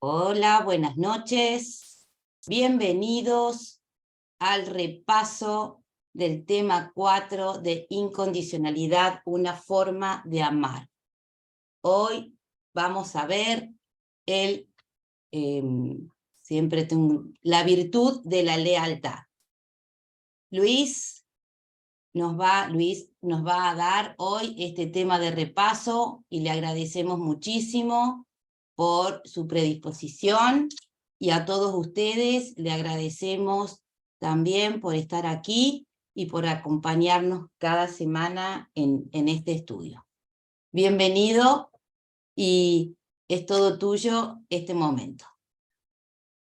Hola, buenas noches. Bienvenidos al repaso del tema 4 de incondicionalidad, una forma de amar. Hoy vamos a ver el, siempre tengo, la virtud de la lealtad. Luis nos va a dar hoy este tema de repaso y le agradecemos muchísimo por su predisposición, y a todos ustedes le agradecemos también por estar aquí y por acompañarnos cada semana en este estudio. Bienvenido, y es todo tuyo este momento.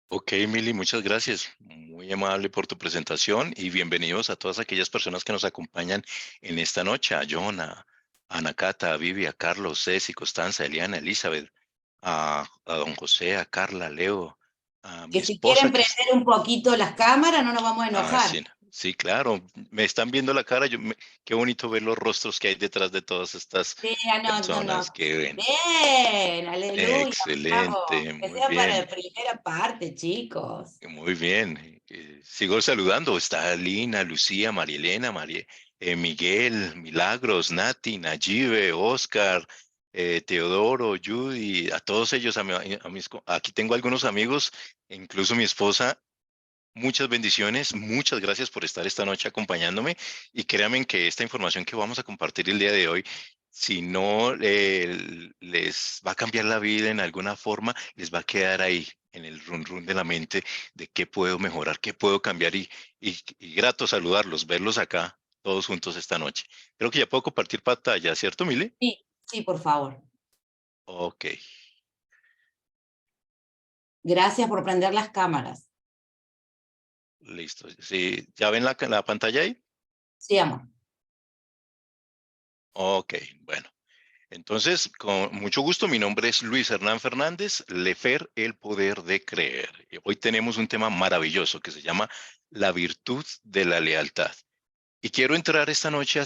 Ok, Mili, muchas gracias. Muy amable por tu presentación y bienvenidos a todas aquellas personas que nos acompañan en esta noche. A John, a Ana Cata, a Vivi, a Carlos, Ceci, Constanza, Eliana, Elizabeth, a don José, a Carla, Leo, a mi Que si quieren esposa que es... prender un poquito las cámaras no nos vamos a Ah, enojar. sí, sí, claro. Me están viendo la cara. Qué bonito ver los rostros que hay detrás de todas estas Sí, no, personas no. que ven. Bien, aleluya, bravo. Excelente, Que muy sea para bien. la primera parte, chicos. Muy bien. Sigo saludando. Está Lina, Lucía, María Elena, Miguel, Milagros, Nati, Nayibe, Oscar, Teodoro, Judy, a todos ellos, aquí tengo algunos amigos, incluso mi esposa. Muchas bendiciones, muchas gracias por estar esta noche acompañándome y créanme que esta información que vamos a compartir el día de hoy, si no les va a cambiar la vida en alguna forma, les va a quedar ahí en el run run de la mente de qué puedo mejorar, qué puedo cambiar y grato saludarlos, verlos acá todos juntos esta noche. Creo que ya puedo compartir pantalla, ¿cierto, Mile? Sí, sí, por favor. Ok, Gracias por prender las cámaras. listo. Sí, ¿ya ven la pantalla ahí? Sí, amor. Ok, bueno. Entonces, con mucho gusto, mi nombre es Luis Hernán Fernández, Lefer, el poder de creer. Y hoy tenemos un tema maravilloso que se llama la virtud de la lealtad. Y quiero entrar esta noche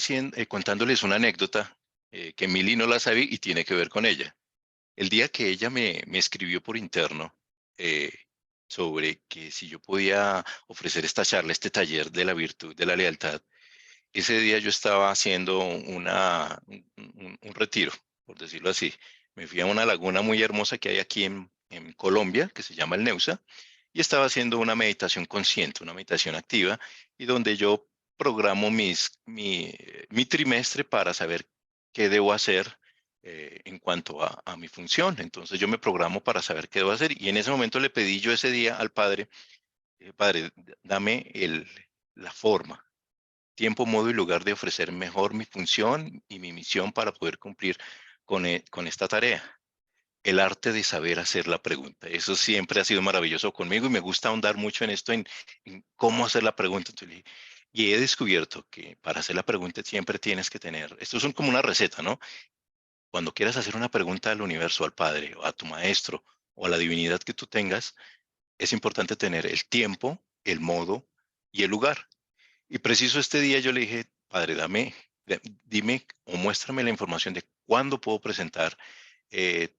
contándoles una anécdota que Mili no la sabe y tiene que ver con ella. El día que ella me escribió por interno eh, sobre que si yo podía ofrecer esta charla, este taller de la virtud de la lealtad, ese día yo estaba haciendo un retiro, por decirlo así. Me fui a una laguna muy hermosa que hay aquí en Colombia, que se llama el Neusa, y estaba haciendo una meditación consciente, una meditación activa, y donde yo programo mi trimestre para saber qué debo hacer en cuanto a mi función. Entonces yo me programo para saber qué debo hacer, y en ese momento le pedí yo ese día al Padre, Padre, dame la forma, tiempo, modo y lugar de ofrecer mejor mi función y mi misión para poder cumplir con esta tarea. El arte de saber hacer la pregunta. Eso siempre ha sido maravilloso conmigo y me gusta ahondar mucho en esto, en cómo hacer la pregunta. Y he descubierto que para hacer la pregunta siempre tienes que tener, esto es como una receta, ¿no? Cuando quieras hacer una pregunta al universo, al Padre, o a tu maestro, o a la divinidad que tú tengas, es importante tener el tiempo, el modo y el lugar. Y preciso este día yo le dije, Padre, dime o muéstrame la información de cuándo puedo presentar eh,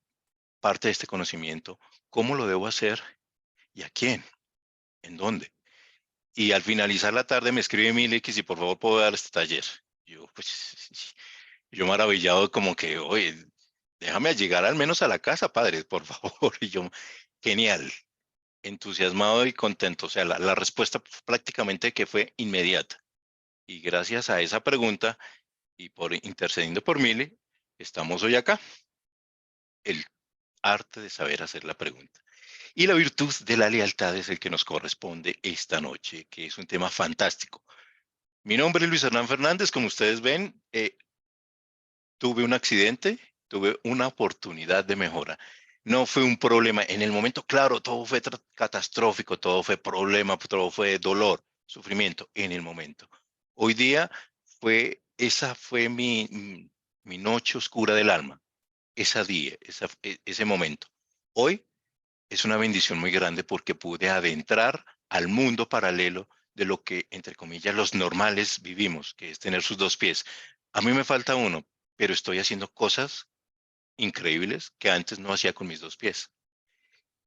parte de este conocimiento, cómo lo debo hacer y a quién, en dónde. Y al finalizar la tarde me escribe Mili que si por favor puedo dar este taller. Yo, pues, yo maravillado como que, oye, déjame llegar al menos a la casa, padre, por favor. Y yo, genial, entusiasmado y contento. O sea, la respuesta prácticamente que fue inmediata. Y gracias a esa pregunta, y por intercediendo por Mili, estamos hoy acá. El arte de saber hacer la pregunta. Y la virtud de la lealtad es el que nos corresponde esta noche, que es un tema fantástico. Mi nombre es Luis Hernán Fernández, como ustedes ven, tuve un accidente, tuve una oportunidad de mejora. No fue un problema. En el momento, claro, todo fue catastrófico, todo fue problema, todo fue dolor, sufrimiento en el momento. Hoy día esa fue mi noche oscura del alma, ese día, ese momento. Hoy es una bendición muy grande porque pude adentrar al mundo paralelo de lo que, entre comillas, los normales vivimos, que es tener sus dos pies. A mí me falta uno, pero estoy haciendo cosas increíbles que antes no hacía con mis dos pies.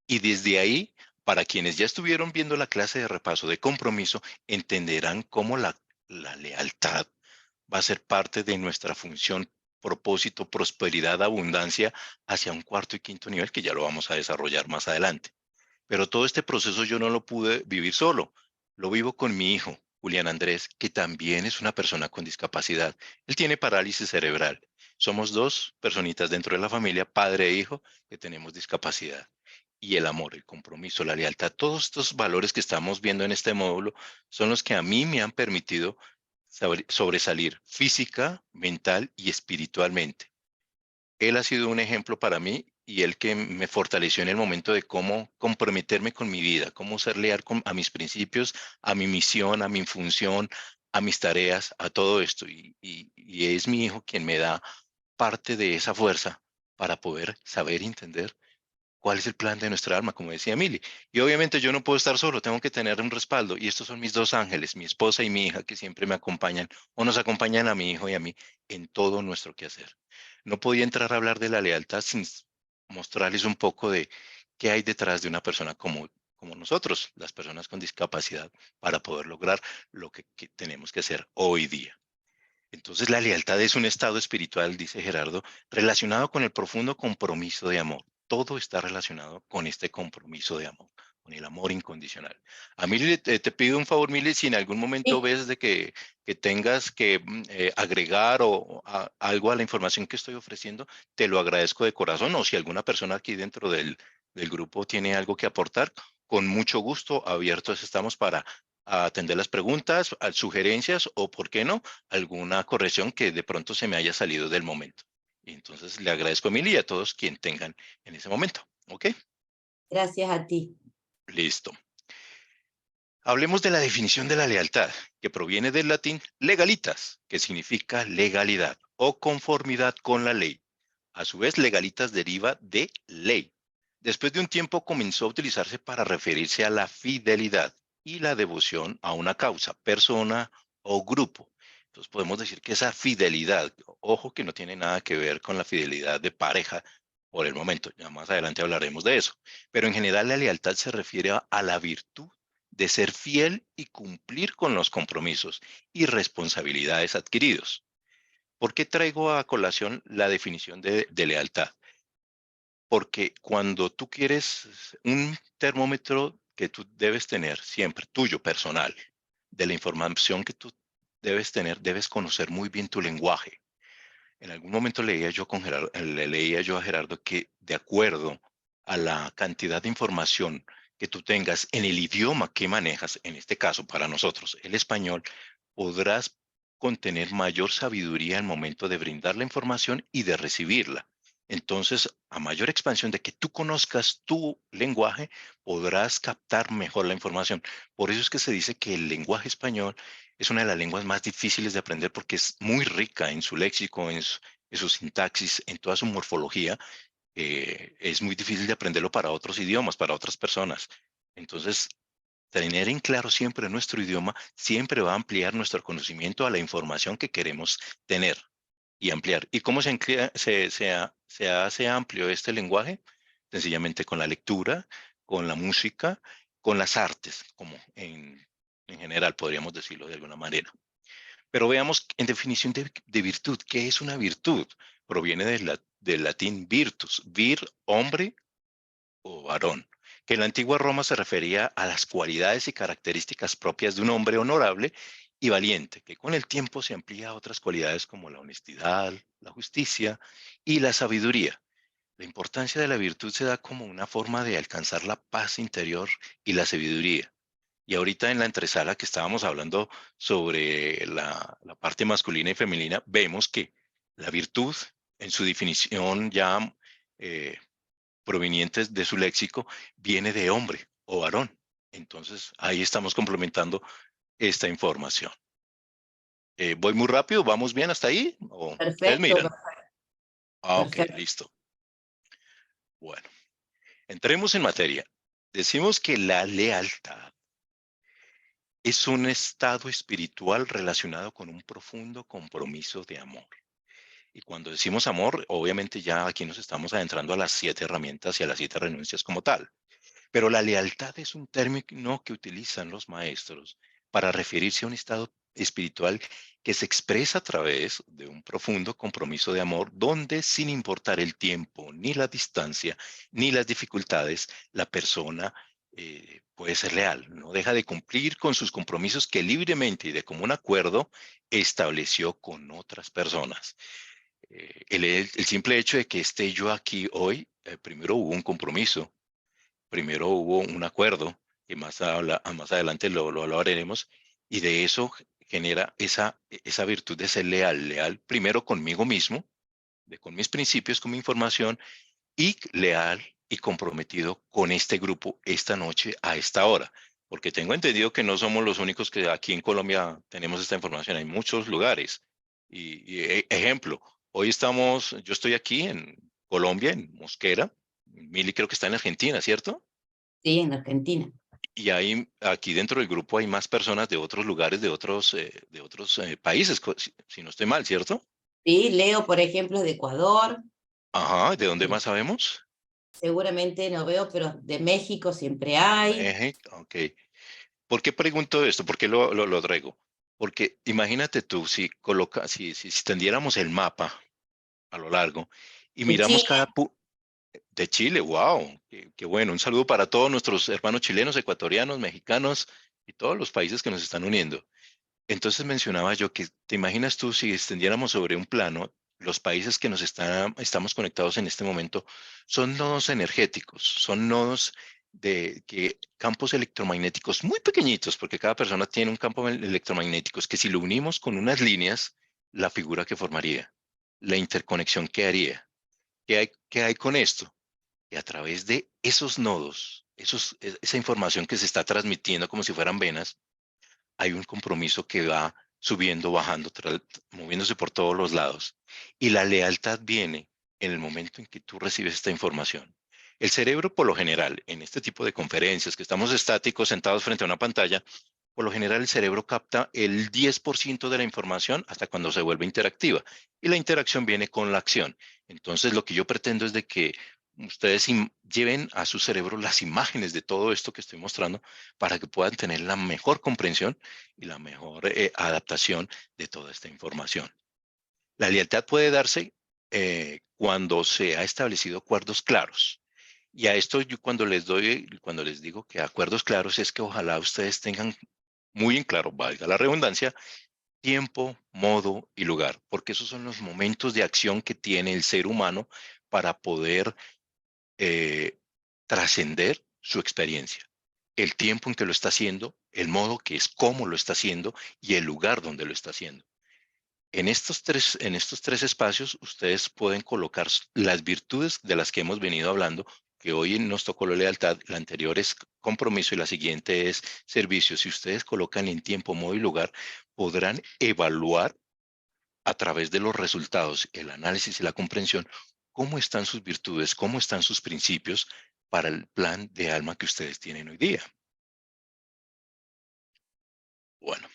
Y desde ahí, para quienes ya estuvieron viendo la clase de repaso de compromiso, entenderán cómo la lealtad va a ser parte de nuestra función, propósito, prosperidad, abundancia hacia un cuarto y quinto nivel que ya lo vamos a desarrollar más adelante. Pero todo este proceso yo no lo pude vivir solo. Lo vivo con mi hijo, Julián Andrés, que también es una persona con discapacidad. Él tiene parálisis cerebral. Somos dos personitas dentro de la familia, padre e hijo, que tenemos discapacidad. Y el amor, el compromiso, la lealtad, todos estos valores que estamos viendo en este módulo son los que a mí me han permitido sobresalir física, mental y espiritualmente. Él ha sido un ejemplo para mí y el que me fortaleció en el momento de cómo comprometerme con mi vida, cómo ser leal a mis principios, a mi misión, a mi función, a mis tareas, a todo esto. Y es mi hijo quien me da parte de esa fuerza para poder saber y entender cuál es el plan de nuestra alma, como decía Mili. Y obviamente yo no puedo estar solo, tengo que tener un respaldo. Y estos son mis dos ángeles, mi esposa y mi hija, que siempre me acompañan o nos acompañan a mi hijo y a mí en todo nuestro quehacer. No podía entrar a hablar de la lealtad sin mostrarles un poco de qué hay detrás de una persona como nosotros, las personas con discapacidad, para poder lograr lo que tenemos que hacer hoy día. Entonces, la lealtad es un estado espiritual, dice Gerardo, relacionado con el profundo compromiso de amor. Todo está relacionado con este compromiso de amor, con el amor incondicional. A mí te pido un favor, Mili, si en algún momento Sí. ves de que tengas que agregar algo a la información que estoy ofreciendo, te lo agradezco de corazón. O si alguna persona aquí dentro del grupo tiene algo que aportar, con mucho gusto, abiertos estamos para atender las preguntas, sugerencias o, ¿por qué no?, alguna corrección que de pronto se me haya salido del momento. Y entonces le agradezco a Mili y a todos quien tengan en ese momento. ¿Ok? Gracias a ti. Listo. Hablemos de la definición de la lealtad, que proviene del latín legalitas, que significa legalidad o conformidad con la ley. A su vez, legalitas deriva de ley. Después de un tiempo comenzó a utilizarse para referirse a la fidelidad y la devoción a una causa, persona o grupo. Entonces podemos decir que esa fidelidad, ojo que no tiene nada que ver con la fidelidad de pareja por el momento, ya más adelante hablaremos de eso, pero en general la lealtad se refiere a la virtud de ser fiel y cumplir con los compromisos y responsabilidades adquiridos. ¿Por qué traigo a colación la definición de lealtad? Porque cuando tú quieres un termómetro que tú debes tener siempre, tuyo, personal, de la información que tú debes tener, debes conocer muy bien tu lenguaje. En algún momento le leía yo a Gerardo que de acuerdo a la cantidad de información que tú tengas en el idioma que manejas, en este caso para nosotros, el español, podrás contener mayor sabiduría al momento de brindar la información y de recibirla. Entonces, a mayor expansión de que tú conozcas tu lenguaje, podrás captar mejor la información. Por eso es que se dice que el lenguaje español es una de las lenguas más difíciles de aprender porque es muy rica en su léxico, en su sintaxis, en toda su morfología. Es muy difícil de aprenderlo para otros idiomas, para otras personas. Entonces, tener en claro siempre nuestro idioma siempre va a ampliar nuestro conocimiento a la información que queremos tener y ampliar. ¿Y cómo se hace amplio este lenguaje? Sencillamente con la lectura, con la música, con las artes, como en general podríamos decirlo de alguna manera. Pero veamos en definición de virtud, ¿qué es una virtud? Proviene del latín virtus, vir, hombre o varón, que en la antigua Roma se refería a las cualidades y características propias de un hombre honorable y valiente, que con el tiempo se amplía a otras cualidades como la honestidad, la justicia y la sabiduría. La importancia de la virtud se da como una forma de alcanzar la paz interior y la sabiduría. Y ahorita en la entresala que estábamos hablando sobre la parte masculina y femenina, vemos que la virtud, en su definición ya eh, proveniente de su léxico, viene de hombre o varón. Entonces, ahí estamos complementando esta información. ¿Voy muy rápido? ¿Vamos bien hasta ahí? ¿O ustedes Perfecto, miran? Ok, perfecto. listo. Bueno, entremos en materia. Decimos que la lealtad es un estado espiritual relacionado con un profundo compromiso de amor. Y cuando decimos amor, obviamente ya aquí nos estamos adentrando a las 7 herramientas y a las 7 renuncias como tal. Pero la lealtad es un término que utilizan los maestros para referirse a un estado espiritual que se expresa a través de un profundo compromiso de amor donde, sin importar el tiempo, ni la distancia, ni las dificultades, la persona puede ser leal, no deja de cumplir con sus compromisos que libremente y de común acuerdo estableció con otras personas. El simple hecho de que esté yo aquí hoy, primero hubo un compromiso, primero hubo un acuerdo, y más adelante lo hablaremos, y de eso genera esa virtud de ser leal, leal primero conmigo mismo, con mis principios, con mi información, y leal y comprometido con este grupo esta noche a esta hora. Porque tengo entendido que no somos los únicos que aquí en Colombia tenemos esta información, hay muchos lugares. Ejemplo, yo estoy aquí en Colombia, en Mosquera, Mili creo que está en Argentina, ¿cierto? Sí, en Argentina. Y aquí dentro del grupo hay más personas de otros lugares, de otros países, si no estoy mal, ¿cierto? Sí, Leo, por ejemplo, es de Ecuador, Ajá, ¿de dónde eh, más sabemos? seguramente no veo, pero de México siempre hay. México, ok. ¿Por qué pregunto esto? ¿Por qué lo traigo? Porque imagínate tú, si extendiéramos el mapa a lo largo y De miramos Chile, cada de Chile, wow, qué bueno. Un saludo para todos nuestros hermanos chilenos, ecuatorianos, mexicanos y todos los países que nos están uniendo. Entonces mencionaba yo que te imaginas tú si extendiéramos sobre un plano, los países que estamos conectados en este momento son nodos energéticos, son nodos campos electromagnéticos muy pequeñitos, porque cada persona tiene un campo electromagnético, que si lo unimos con unas líneas, la figura que formaría, la interconexión que haría. Qué hay con esto? Y a través de esos nodos, esa información que se está transmitiendo como si fueran venas, hay un compromiso que va subiendo, bajando, moviéndose por todos los lados. Y la lealtad viene en el momento en que tú recibes esta información. El cerebro, por lo general, en este tipo de conferencias, que estamos estáticos sentados frente a una pantalla, por lo general el cerebro capta el 10% de la información hasta cuando se vuelve interactiva. Y la interacción viene con la acción. Entonces, lo que yo pretendo es de que ustedes lleven a su cerebro las imágenes de todo esto que estoy mostrando para que puedan tener la mejor comprensión y la mejor adaptación de toda esta información. La lealtad puede darse cuando se ha establecido acuerdos claros. Y a esto yo cuando les digo que acuerdos claros es que ojalá ustedes tengan muy en claro, valga la redundancia, tiempo, modo y lugar, porque esos son los momentos de acción que tiene el ser humano para poder eh, trascender su experiencia. El tiempo en que lo está haciendo, el modo que es cómo lo está haciendo y el lugar donde lo está haciendo. En estos tres espacios, ustedes pueden colocar las virtudes de las que hemos venido hablando, que hoy nos tocó la lealtad, la anterior es compromiso y la siguiente es servicio. Si ustedes colocan en tiempo, modo y lugar, podrán evaluar a través de los resultados, el análisis y la comprensión, cómo están sus virtudes, cómo están sus principios para el plan de alma que ustedes tienen hoy día. Bueno,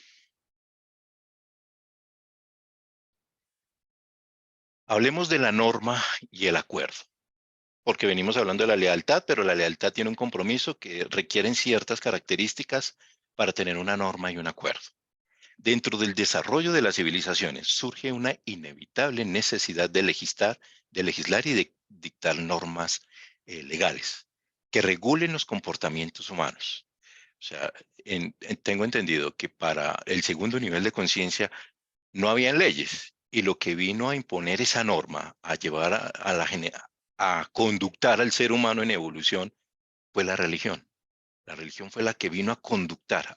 hablemos de la norma y el acuerdo, porque venimos hablando de la lealtad, pero la lealtad tiene un compromiso que requieren ciertas características para tener una norma y un acuerdo. Dentro del desarrollo de las civilizaciones surge una inevitable necesidad de legislar y de dictar normas legales que regulen los comportamientos humanos. O sea, tengo entendido que para el segundo nivel de conciencia no habían leyes y lo que vino a imponer esa norma, a llevar a conductar al ser humano en evolución, fue la religión. La religión fue la que vino a conductar,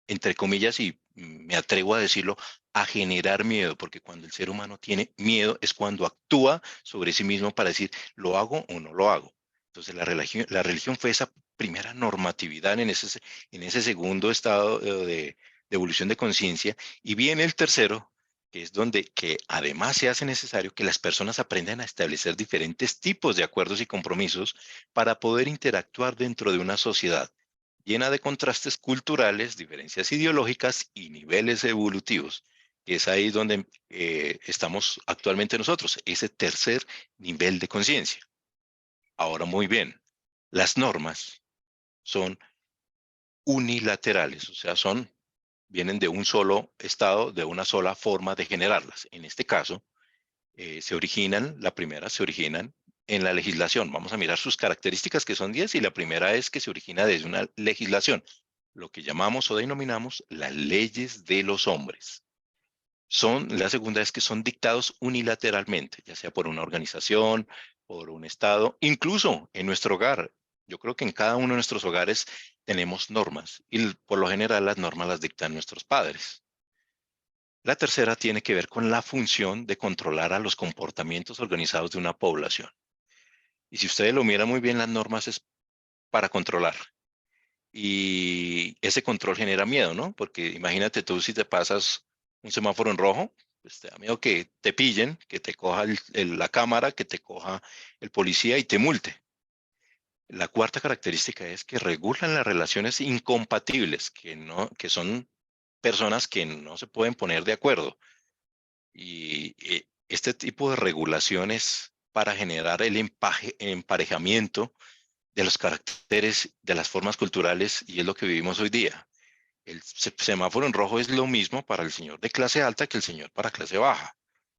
entre comillas, y me atrevo a decirlo, a generar miedo, porque cuando el ser humano tiene miedo es cuando actúa sobre sí mismo para decir, ¿lo hago o no lo hago? Entonces la religión fue esa primera normatividad en ese segundo estado de evolución de conciencia, y viene el tercero, que es donde que además se hace necesario que las personas aprendan a establecer diferentes tipos de acuerdos y compromisos para poder interactuar dentro de una sociedad llena de contrastes culturales, diferencias ideológicas y niveles evolutivos, que es ahí donde estamos actualmente nosotros, ese tercer nivel de conciencia. Ahora, muy bien, Las normas son unilaterales, o sea, vienen de un solo estado, de una sola forma de generarlas. En este caso, la primera se originan en la legislación. Vamos a mirar sus características, que son 10, y la primera es que se origina desde una legislación, lo que llamamos o denominamos las leyes de los hombres. La segunda es que son dictados unilateralmente, ya sea por una organización, por un estado, incluso en nuestro hogar. Yo creo que en cada uno de nuestros hogares tenemos normas y por lo general las normas las dictan nuestros padres. La tercera tiene que ver con la función de controlar a los comportamientos organizados de una población. Y si ustedes lo miran muy bien, las normas es para controlar. Y ese control genera miedo, ¿no? Porque imagínate tú si te pasas un semáforo en rojo, pues te da miedo que te pillen, que te coja la cámara, que te coja el policía y te multe. La cuarta característica es que regulan las relaciones incompatibles, que son personas que no se pueden poner de acuerdo. Y este tipo de regulaciones para generar el emparejamiento de los caracteres, de las formas culturales, y es lo que vivimos hoy día. El semáforo en rojo es lo mismo para el señor de clase alta que el señor para clase baja.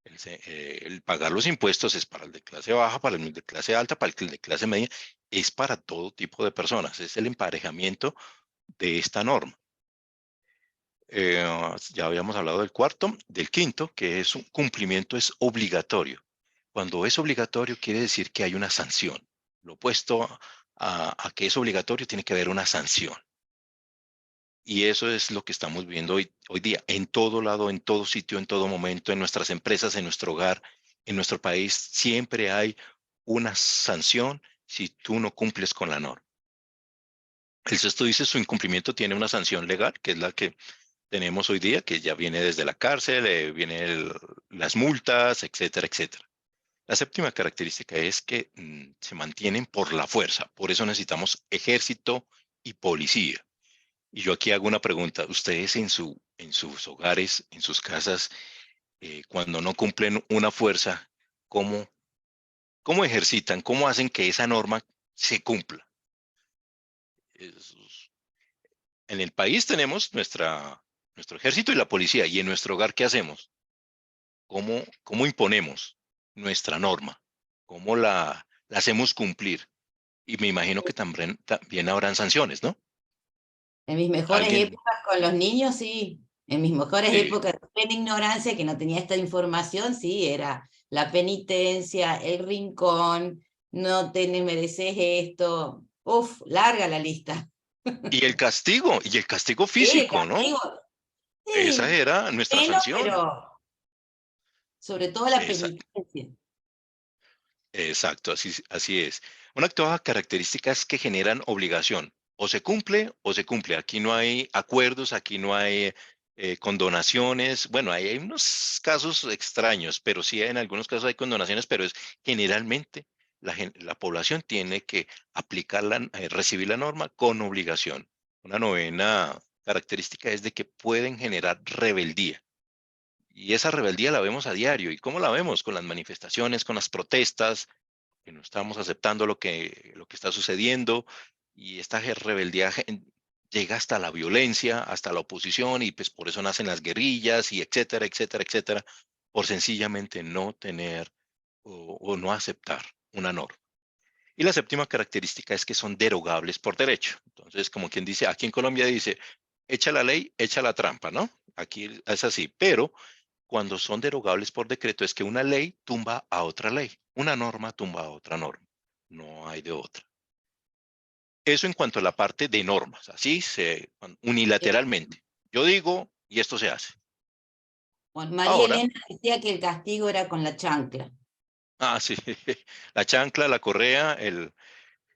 El pagar los impuestos es para el de clase baja, para el de clase alta, para el de clase media, es para todo tipo de personas. Es el emparejamiento de esta norma. Ya habíamos hablado del cuarto, del quinto, que es un cumplimiento es obligatorio. Cuando es obligatorio quiere decir que hay una sanción. Lo opuesto a que es obligatorio tiene que haber una sanción. Y eso es lo que estamos viendo hoy día, en todo lado, en todo sitio, en todo momento, en nuestras empresas, en nuestro hogar, en nuestro país, siempre hay una sanción si tú no cumples con la norma. El sexto dice su incumplimiento tiene una sanción legal, que es la que tenemos hoy día, que ya viene desde la cárcel, vienen las multas, etcétera, etcétera. La séptima característica es que se mantienen por la fuerza, por eso necesitamos ejército y policía. Y yo aquí hago una pregunta, ustedes en sus hogares, en sus casas, cuando no cumplen una fuerza, ¿cómo, cómo ejercitan, cómo hacen que esa norma se cumpla? Es- En el país tenemos nuestro ejército y la policía, y en nuestro hogar, ¿qué hacemos? ¿Cómo imponemos nuestra norma? ¿Cómo la hacemos cumplir? Y me imagino que también habrán sanciones, ¿no? En mis mejores Alguien, épocas con los niños, sí. En mis mejores sí, épocas de plena ignorancia, que no tenía esta información, sí, era la penitencia, el rincón, no te mereces esto. Uf, larga la lista. y el castigo Sí, el físico, ¿no? castigo, Esa sí, era nuestra menos, sanción. pero sobre todo la Esa, penitencia. exacto, así es. Una octava característica es que generan obligación. O se cumple o se cumple. Aquí no hay acuerdos, aquí no hay condonaciones. Bueno, hay unos casos extraños, pero sí en algunos casos hay condonaciones, pero es generalmente la población tiene que recibir la norma con obligación. Una novena característica es de que pueden generar rebeldía. Y esa rebeldía la vemos a diario. ¿Y cómo la vemos? Con las manifestaciones, con las protestas, que no estamos aceptando lo que está sucediendo, y esta rebeldía llega hasta la violencia, hasta la oposición, y pues por eso nacen las guerrillas y etcétera, etcétera, etcétera, por sencillamente no tener o no aceptar una norma. Y la séptima característica es que son derogables por derecho. Entonces, como quien dice, aquí en Colombia dice, echa la ley, echa la trampa, ¿no? Aquí es así, pero cuando son derogables por decreto es que una ley tumba a otra ley, una norma tumba a otra norma, no hay de otra. Eso en cuanto a la parte de normas, unilateralmente. Yo digo y esto se hace. Bueno, María Ahora, Elena decía que el castigo era con la chancla. sí, la chancla, la correa,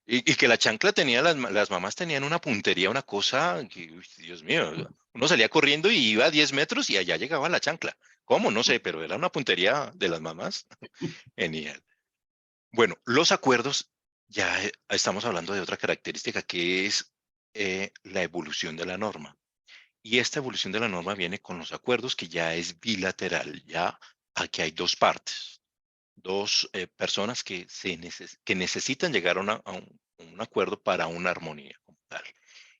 y que la chancla tenía, las mamás tenían una puntería, una cosa que, uy, Dios mío, uno salía corriendo y iba a 10 metros y allá llegaba la chancla. ¿Cómo? No sé, pero era una puntería de las mamás. Genial. Bueno, los acuerdos, ya estamos hablando de otra característica que es la evolución de la norma. Y esta evolución de la norma viene con los acuerdos que ya es bilateral. Ya aquí hay dos partes, dos personas que necesitan llegar a un acuerdo para una armonía como tal.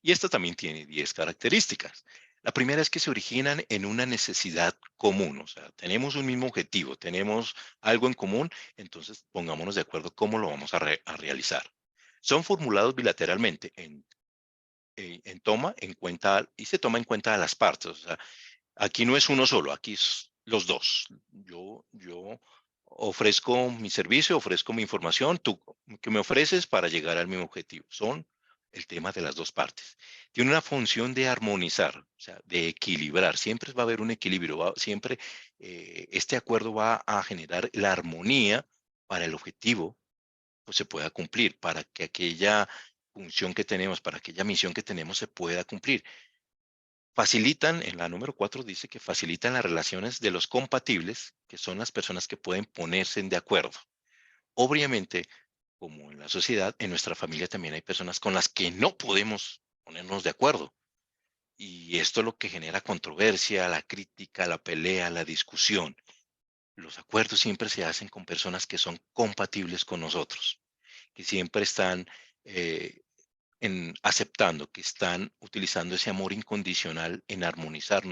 Y esta también tiene 10 características. La primera es que se originan en una necesidad común, o sea, tenemos un mismo objetivo, tenemos algo en común, entonces pongámonos de acuerdo cómo lo vamos a realizar. Son formulados bilateralmente en toma en cuenta, y se toma en cuenta a las partes, o sea, aquí no es uno solo, aquí es los dos. Yo ofrezco mi servicio, ofrezco mi información, tú que me ofreces para llegar al mismo objetivo. Son el tema de las dos partes. Tiene una función de armonizar, o sea, de equilibrar. Siempre va a haber un equilibrio, siempre este acuerdo va a generar la armonía para el objetivo, pues se pueda cumplir, para que aquella función que tenemos, para aquella misión que tenemos se pueda cumplir. Facilitan, en la número 4 dice que facilitan las relaciones de los compatibles, que son las personas que pueden ponerse de acuerdo. Obviamente, como en la sociedad, en nuestra familia también hay personas con las que no podemos ponernos de acuerdo. Y esto es lo que genera controversia, la crítica, la pelea, la discusión. Los acuerdos siempre se hacen con personas que son compatibles con nosotros, que siempre están aceptando que están utilizando ese amor incondicional en armonizar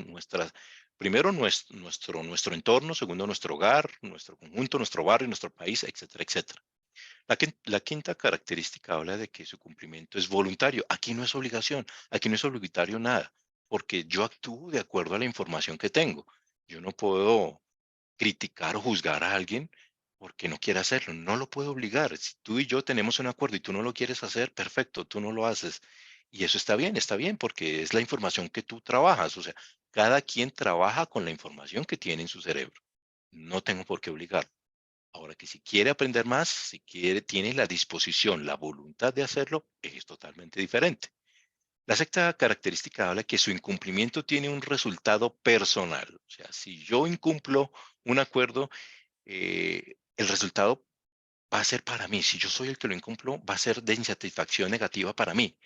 primero nuestro entorno, segundo nuestro hogar, nuestro conjunto, nuestro barrio, nuestro país, etcétera, etcétera. La quinta característica habla de que su cumplimiento es voluntario. Aquí no es obligación, aquí no es obligatorio nada, porque yo actúo de acuerdo a la información que tengo. Yo no puedo criticar o juzgar a alguien porque no quiere hacerlo. No lo puedo obligar. Si tú y yo tenemos un acuerdo y tú no lo quieres hacer, perfecto, tú no lo haces. Y eso está bien, porque es la información que tú trabajas. O sea, cada quien trabaja con la información que tiene en su cerebro. No tengo por qué obligar. Ahora que si quiere aprender más, si quiere, tiene la disposición, la voluntad de hacerlo, es totalmente diferente. La sexta característica habla que su incumplimiento tiene un resultado personal. O sea, si yo incumplo un acuerdo, el resultado va a ser para mí. Si yo soy el que lo incumplo, va a ser de insatisfacción negativa para mí.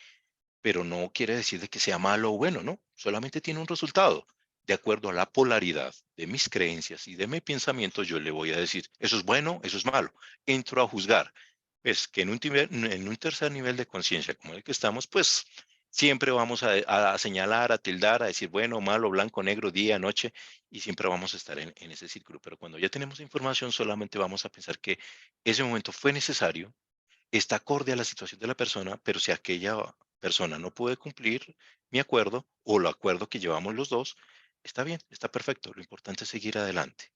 Pero no quiere decir de que sea malo o bueno, ¿no? Solamente tiene un resultado. De acuerdo a la polaridad de mis creencias y de mi pensamiento, yo le voy a decir, eso es bueno, eso es malo. Entro a juzgar. Es que en un tercer nivel de conciencia como el que estamos, pues siempre vamos a señalar, a tildar, a decir bueno, malo, blanco, negro, día, noche, y siempre vamos a estar en ese círculo. Pero cuando ya tenemos información, solamente vamos a pensar que ese momento fue necesario, está acorde a la situación de la persona, pero si aquella persona no puede cumplir mi acuerdo o el acuerdo que llevamos los dos, está bien, está perfecto. Lo importante es seguir adelante.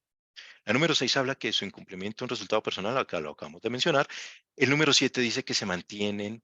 La número 6 habla que su incumplimiento es un resultado personal, acá lo acabamos de mencionar. El número 7 dice que se mantienen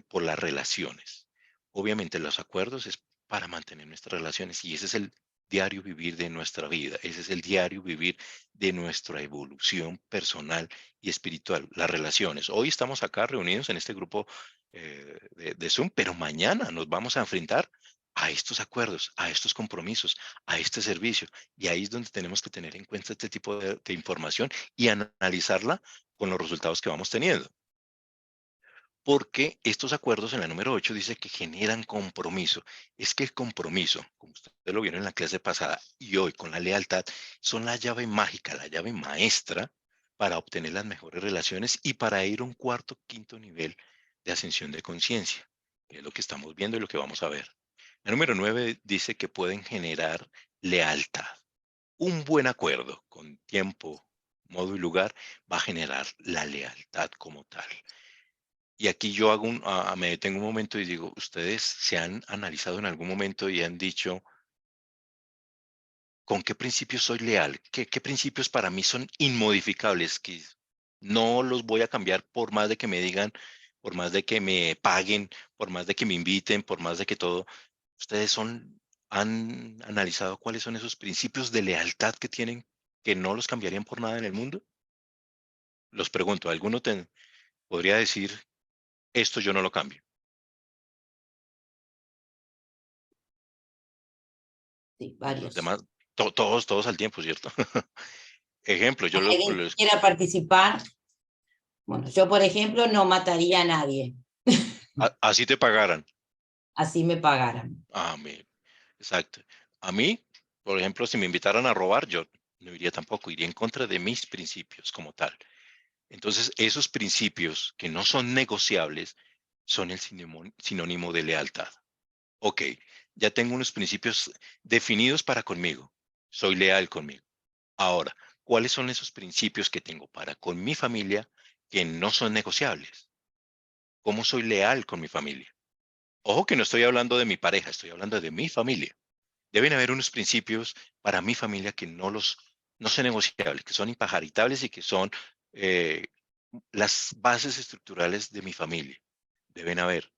por las relaciones. Obviamente los acuerdos es para mantener nuestras relaciones y ese es el diario vivir de nuestra vida, ese es el diario vivir de nuestra evolución personal y espiritual, las relaciones. Hoy estamos acá reunidos en este grupo de Zoom, pero mañana nos vamos a enfrentar a estos acuerdos, a estos compromisos, a este servicio. Y ahí es donde tenemos que tener en cuenta este tipo de información y analizarla con los resultados que vamos teniendo. Porque estos acuerdos en la número 8 dice que generan compromiso. Es que el compromiso, como usted lo vieron en la clase pasada y hoy con la lealtad, son la llave mágica, la llave maestra para obtener las mejores relaciones y para ir a un cuarto, quinto nivel de ascensión de conciencia, que es lo que estamos viendo y lo que vamos a ver. La número 9 dice que pueden generar lealtad. Un buen acuerdo con tiempo, modo y lugar va a generar la lealtad como tal. Y aquí yo me detengo un momento y digo, ¿ustedes se han analizado en algún momento y han dicho, ¿con qué principios soy leal? ¿Qué principios para mí son inmodificables? Que no los voy a cambiar por más de que me digan, por más de que me paguen, por más de que me inviten, por más de que todo. ¿Ustedes han analizado cuáles son esos principios de lealtad que tienen que no los cambiarían por nada en el mundo? Los pregunto, ¿alguno podría decir, esto yo no lo cambio? Sí, Los varios. demás, todos al tiempo, ¿cierto? Ejemplo, yo ¿Alguien que quiera participar? Bueno, yo, por ejemplo, no mataría a nadie, así te pagaran. así me pagaran. Ah, exacto. A mí, por ejemplo, si me invitaran a robar, yo no iría tampoco, iría en contra de mis principios como tal. Entonces, esos principios que no son negociables son el sinónimo de lealtad. Ok, ya tengo unos principios definidos para conmigo. Soy leal conmigo. Ahora, ¿cuáles son esos principios que tengo para con mi familia que no son negociables? ¿Cómo soy leal con mi familia? Ojo que no estoy hablando de mi pareja, estoy hablando de mi familia. Deben haber unos principios para mi familia que no son negociables, que son impajaritables y que son eh, las bases estructurales de mi familia. Deben haber.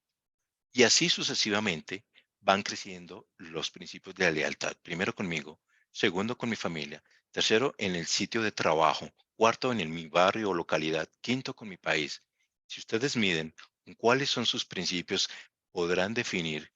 Y así sucesivamente van creciendo los principios de la lealtad. Primero conmigo, segundo con mi familia, tercero en el sitio de trabajo, cuarto en mi barrio o localidad, quinto con mi país. Si ustedes miden cuáles son sus principios, podrán definir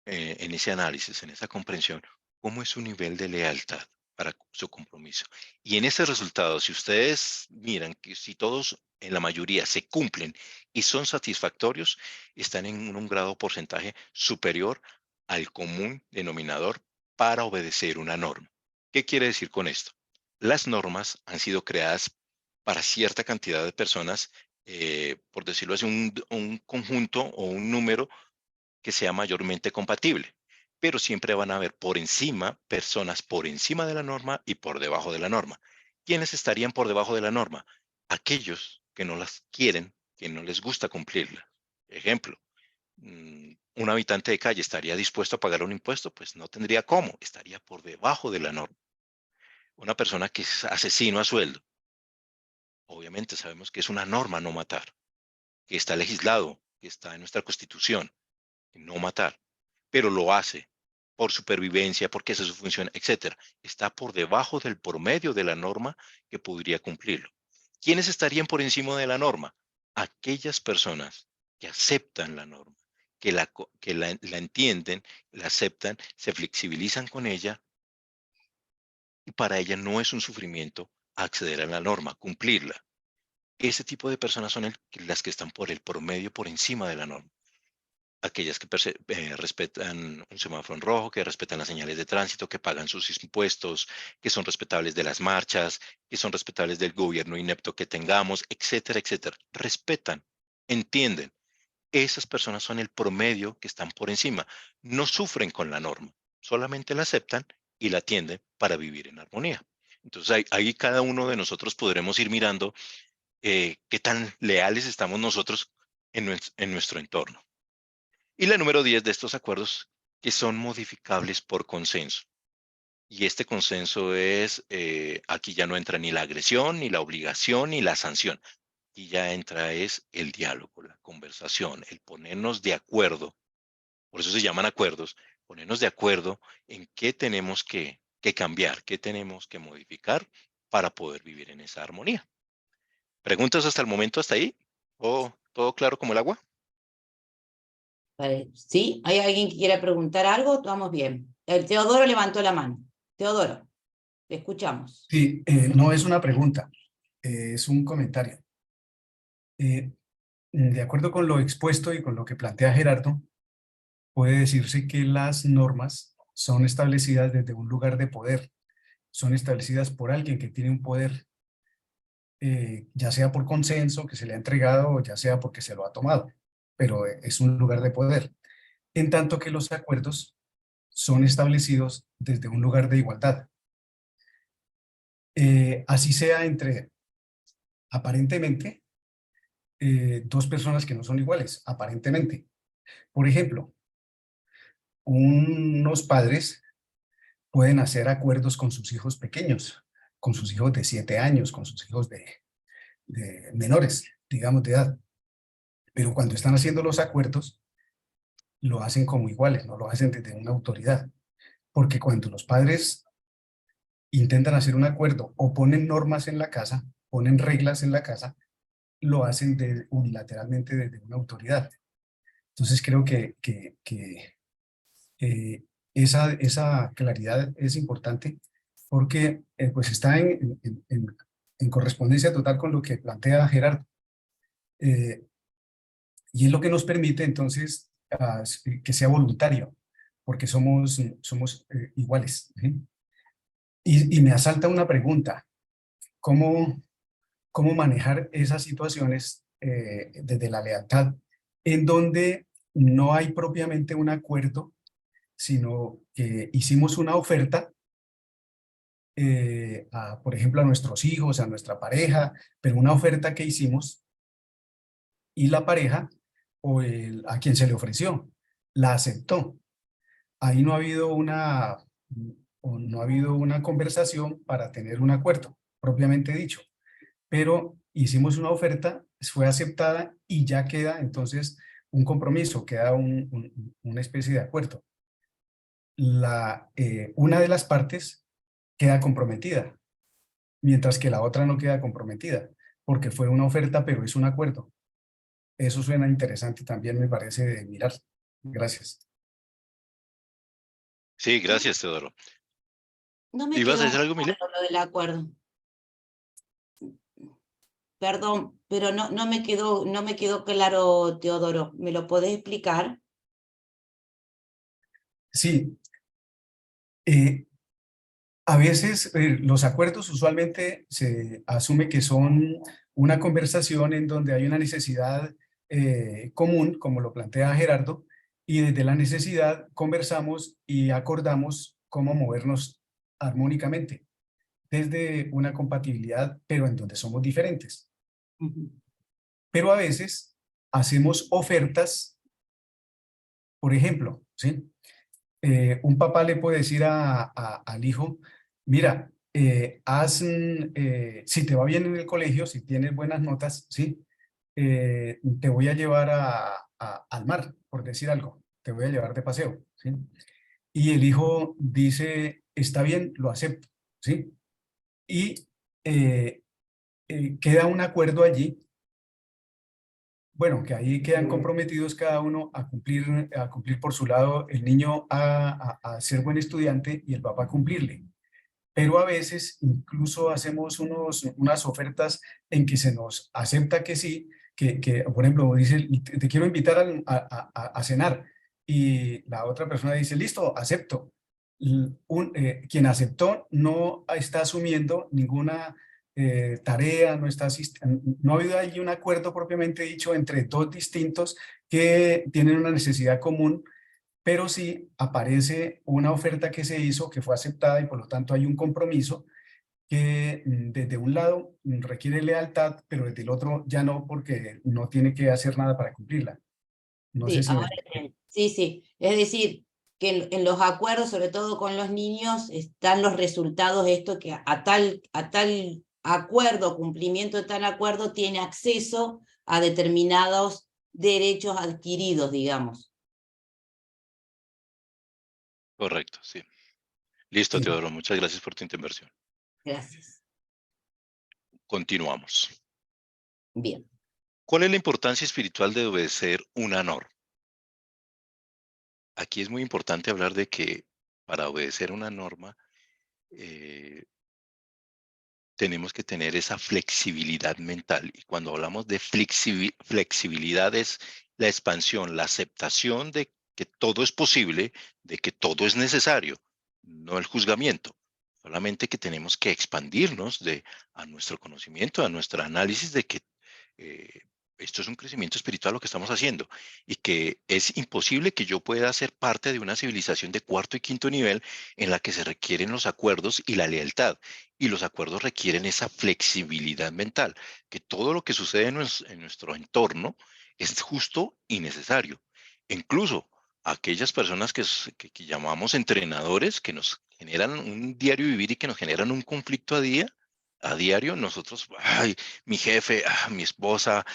en ese análisis, en esa comprensión, cómo es su nivel de lealtad para su compromiso. Y en ese resultado, si ustedes miran que si todos en la mayoría se cumplen y son satisfactorios, están en un grado porcentaje superior al común denominador para obedecer una norma. ¿Qué quiere decir con esto? Las normas han sido creadas para cierta cantidad de personas, por decirlo así, un conjunto o un número que sea mayormente compatible, pero siempre van a haber por encima personas por encima de la norma y por debajo de la norma. ¿Quiénes estarían por debajo de la norma? Aquellos que no las quieren, que no les gusta cumplirla. Ejemplo, un habitante de calle estaría dispuesto a pagar un impuesto, pues no tendría cómo, estaría por debajo de la norma. Una persona que es asesino a sueldo, obviamente sabemos que es una norma no matar, que está legislado, que está en nuestra constitución, no matar, pero lo hace por supervivencia, porque esa es su función, etcétera. Está por debajo del promedio de la norma que podría cumplirlo. ¿Quiénes estarían por encima de la norma? Aquellas personas que aceptan la norma, que la entienden, la aceptan, se flexibilizan con ella y para ella no es un sufrimiento acceder a la norma, cumplirla. Ese tipo de personas son las que están por el promedio, por encima de la norma. Aquellas que respetan un semáforo en rojo, que respetan las señales de tránsito, que pagan sus impuestos, que son respetables de las marchas, que son respetables del gobierno inepto que tengamos, etcétera, etcétera. Respetan, entienden. Esas personas son el promedio que están por encima. No sufren con la norma, solamente la aceptan y la atienden para vivir en armonía. Entonces ahí cada uno de nosotros podremos ir mirando qué tan leales estamos nosotros en nuestro entorno. Y la número 10 de estos acuerdos que son modificables por consenso. Y este consenso es, aquí ya no entra ni la agresión, ni la obligación, ni la sanción. Aquí ya entra es el diálogo, la conversación, el ponernos de acuerdo. Por eso se llaman acuerdos, ponernos de acuerdo en qué tenemos que cambiar, qué tenemos que modificar para poder vivir en esa armonía. ¿Preguntas hasta el momento, hasta ahí? ¿O todo claro como el agua? Vale, ¿sí? ¿Hay alguien que quiera preguntar algo? Vamos bien. El Teodoro levantó la mano. Teodoro, te escuchamos. Sí, no es una pregunta, es un comentario. De acuerdo con lo expuesto y con lo que plantea Gerardo, puede decirse que las normas son establecidas desde un lugar de poder, son establecidas por alguien que tiene un poder, ya sea por consenso que se le ha entregado o ya sea porque se lo ha tomado, pero es un lugar de poder. En tanto que los acuerdos son establecidos desde un lugar de igualdad. Así sea entre, aparentemente, dos personas que no son iguales, aparentemente. Por ejemplo, unos padres pueden hacer acuerdos con sus hijos pequeños, con sus hijos de 7 años, con sus hijos de menores, digamos, de edad. Pero cuando están haciendo los acuerdos, lo hacen como iguales, no lo hacen desde una autoridad. Porque cuando los padres intentan hacer un acuerdo o ponen normas en la casa, ponen reglas en la casa, lo hacen unilateralmente desde una autoridad. Entonces creo que esa claridad es importante porque pues está en correspondencia total con lo que plantea Gerardo. Y es lo que nos permite entonces que sea voluntario, porque somos iguales. ¿Sí? Y me asalta una pregunta. ¿Cómo cómo manejar esas situaciones desde la lealtad, en donde no hay propiamente un acuerdo, sino que hicimos una oferta, por ejemplo, a nuestros hijos, a nuestra pareja, pero una oferta que hicimos y la pareja a quien se le ofreció la aceptó. Ahí no ha habido no ha habido una conversación para tener un acuerdo, propiamente dicho, pero hicimos una oferta, fue aceptada y ya queda entonces un compromiso, queda una especie de acuerdo. Una de las partes queda comprometida, mientras que la otra no queda comprometida, porque fue una oferta, pero es un acuerdo. Eso suena interesante también, me parece, de mirar. Gracias. Sí, gracias, Teodoro. No me ¿Ibas a quedó decir algo, Mile? claro lo del acuerdo. Perdón, pero no me quedó claro, Teodoro. ¿Me lo podés explicar? Sí, a veces los acuerdos usualmente se asume que son una conversación en donde hay una necesidad común, como lo plantea Gerardo, y desde la necesidad conversamos y acordamos cómo movernos armónicamente, desde una compatibilidad, pero en donde somos diferentes. Pero a veces hacemos ofertas, por ejemplo, ¿sí? Un papá le puede decir al hijo, mira, si te va bien en el colegio, si tienes buenas notas, ¿sí? Te voy a llevar al mar, por decir algo, te voy a llevar de paseo, ¿sí? Y el hijo dice, está bien, lo acepto, ¿sí? Y queda un acuerdo allí. Bueno, que ahí quedan comprometidos cada uno a cumplir por su lado, el niño a ser buen estudiante y el papá a cumplirle. Pero a veces incluso hacemos unas ofertas en que se nos acepta que sí, por ejemplo, dice, te quiero invitar a cenar, y la otra persona dice, listo, acepto. Quien aceptó no está asumiendo ninguna tarea, no ha habido allí un acuerdo propiamente dicho entre dos distintos que tienen una necesidad común, pero sí aparece una oferta que se hizo, que fue aceptada, y por lo tanto hay un compromiso que desde un lado requiere lealtad, pero desde el otro ya no, porque no tiene que hacer nada para cumplirla. No sé Sí, si me ahora explico. entiendo. Sí, sí. Es decir, que en los acuerdos, sobre todo con los niños, están los resultados, esto que a tal acuerdo, cumplimiento de tal acuerdo, tiene acceso a determinados derechos adquiridos, digamos. Correcto, sí. Listo, Sí. Teodoro, muchas gracias por tu intervención. Gracias. Continuamos. Bien. ¿Cuál es la importancia espiritual de obedecer una norma? Aquí es muy importante hablar de que para obedecer una norma tenemos que tener esa flexibilidad mental. Y cuando hablamos de flexibilidad es la expansión, la aceptación de que todo es posible, de que todo es necesario, no el juzgamiento. Solamente que tenemos que expandirnos a nuestro conocimiento, a nuestro análisis de que eh, esto es un crecimiento espiritual lo que estamos haciendo y que es imposible que yo pueda ser parte de una civilización de cuarto y quinto nivel en la que se requieren los acuerdos y la lealtad. Y los acuerdos requieren esa flexibilidad mental, que todo lo que sucede en nuestro entorno es justo y necesario. Incluso aquellas personas que llamamos entrenadores, que nos generan un diario vivir y que nos generan un conflicto a diario, nosotros, ay, mi jefe, mi esposa,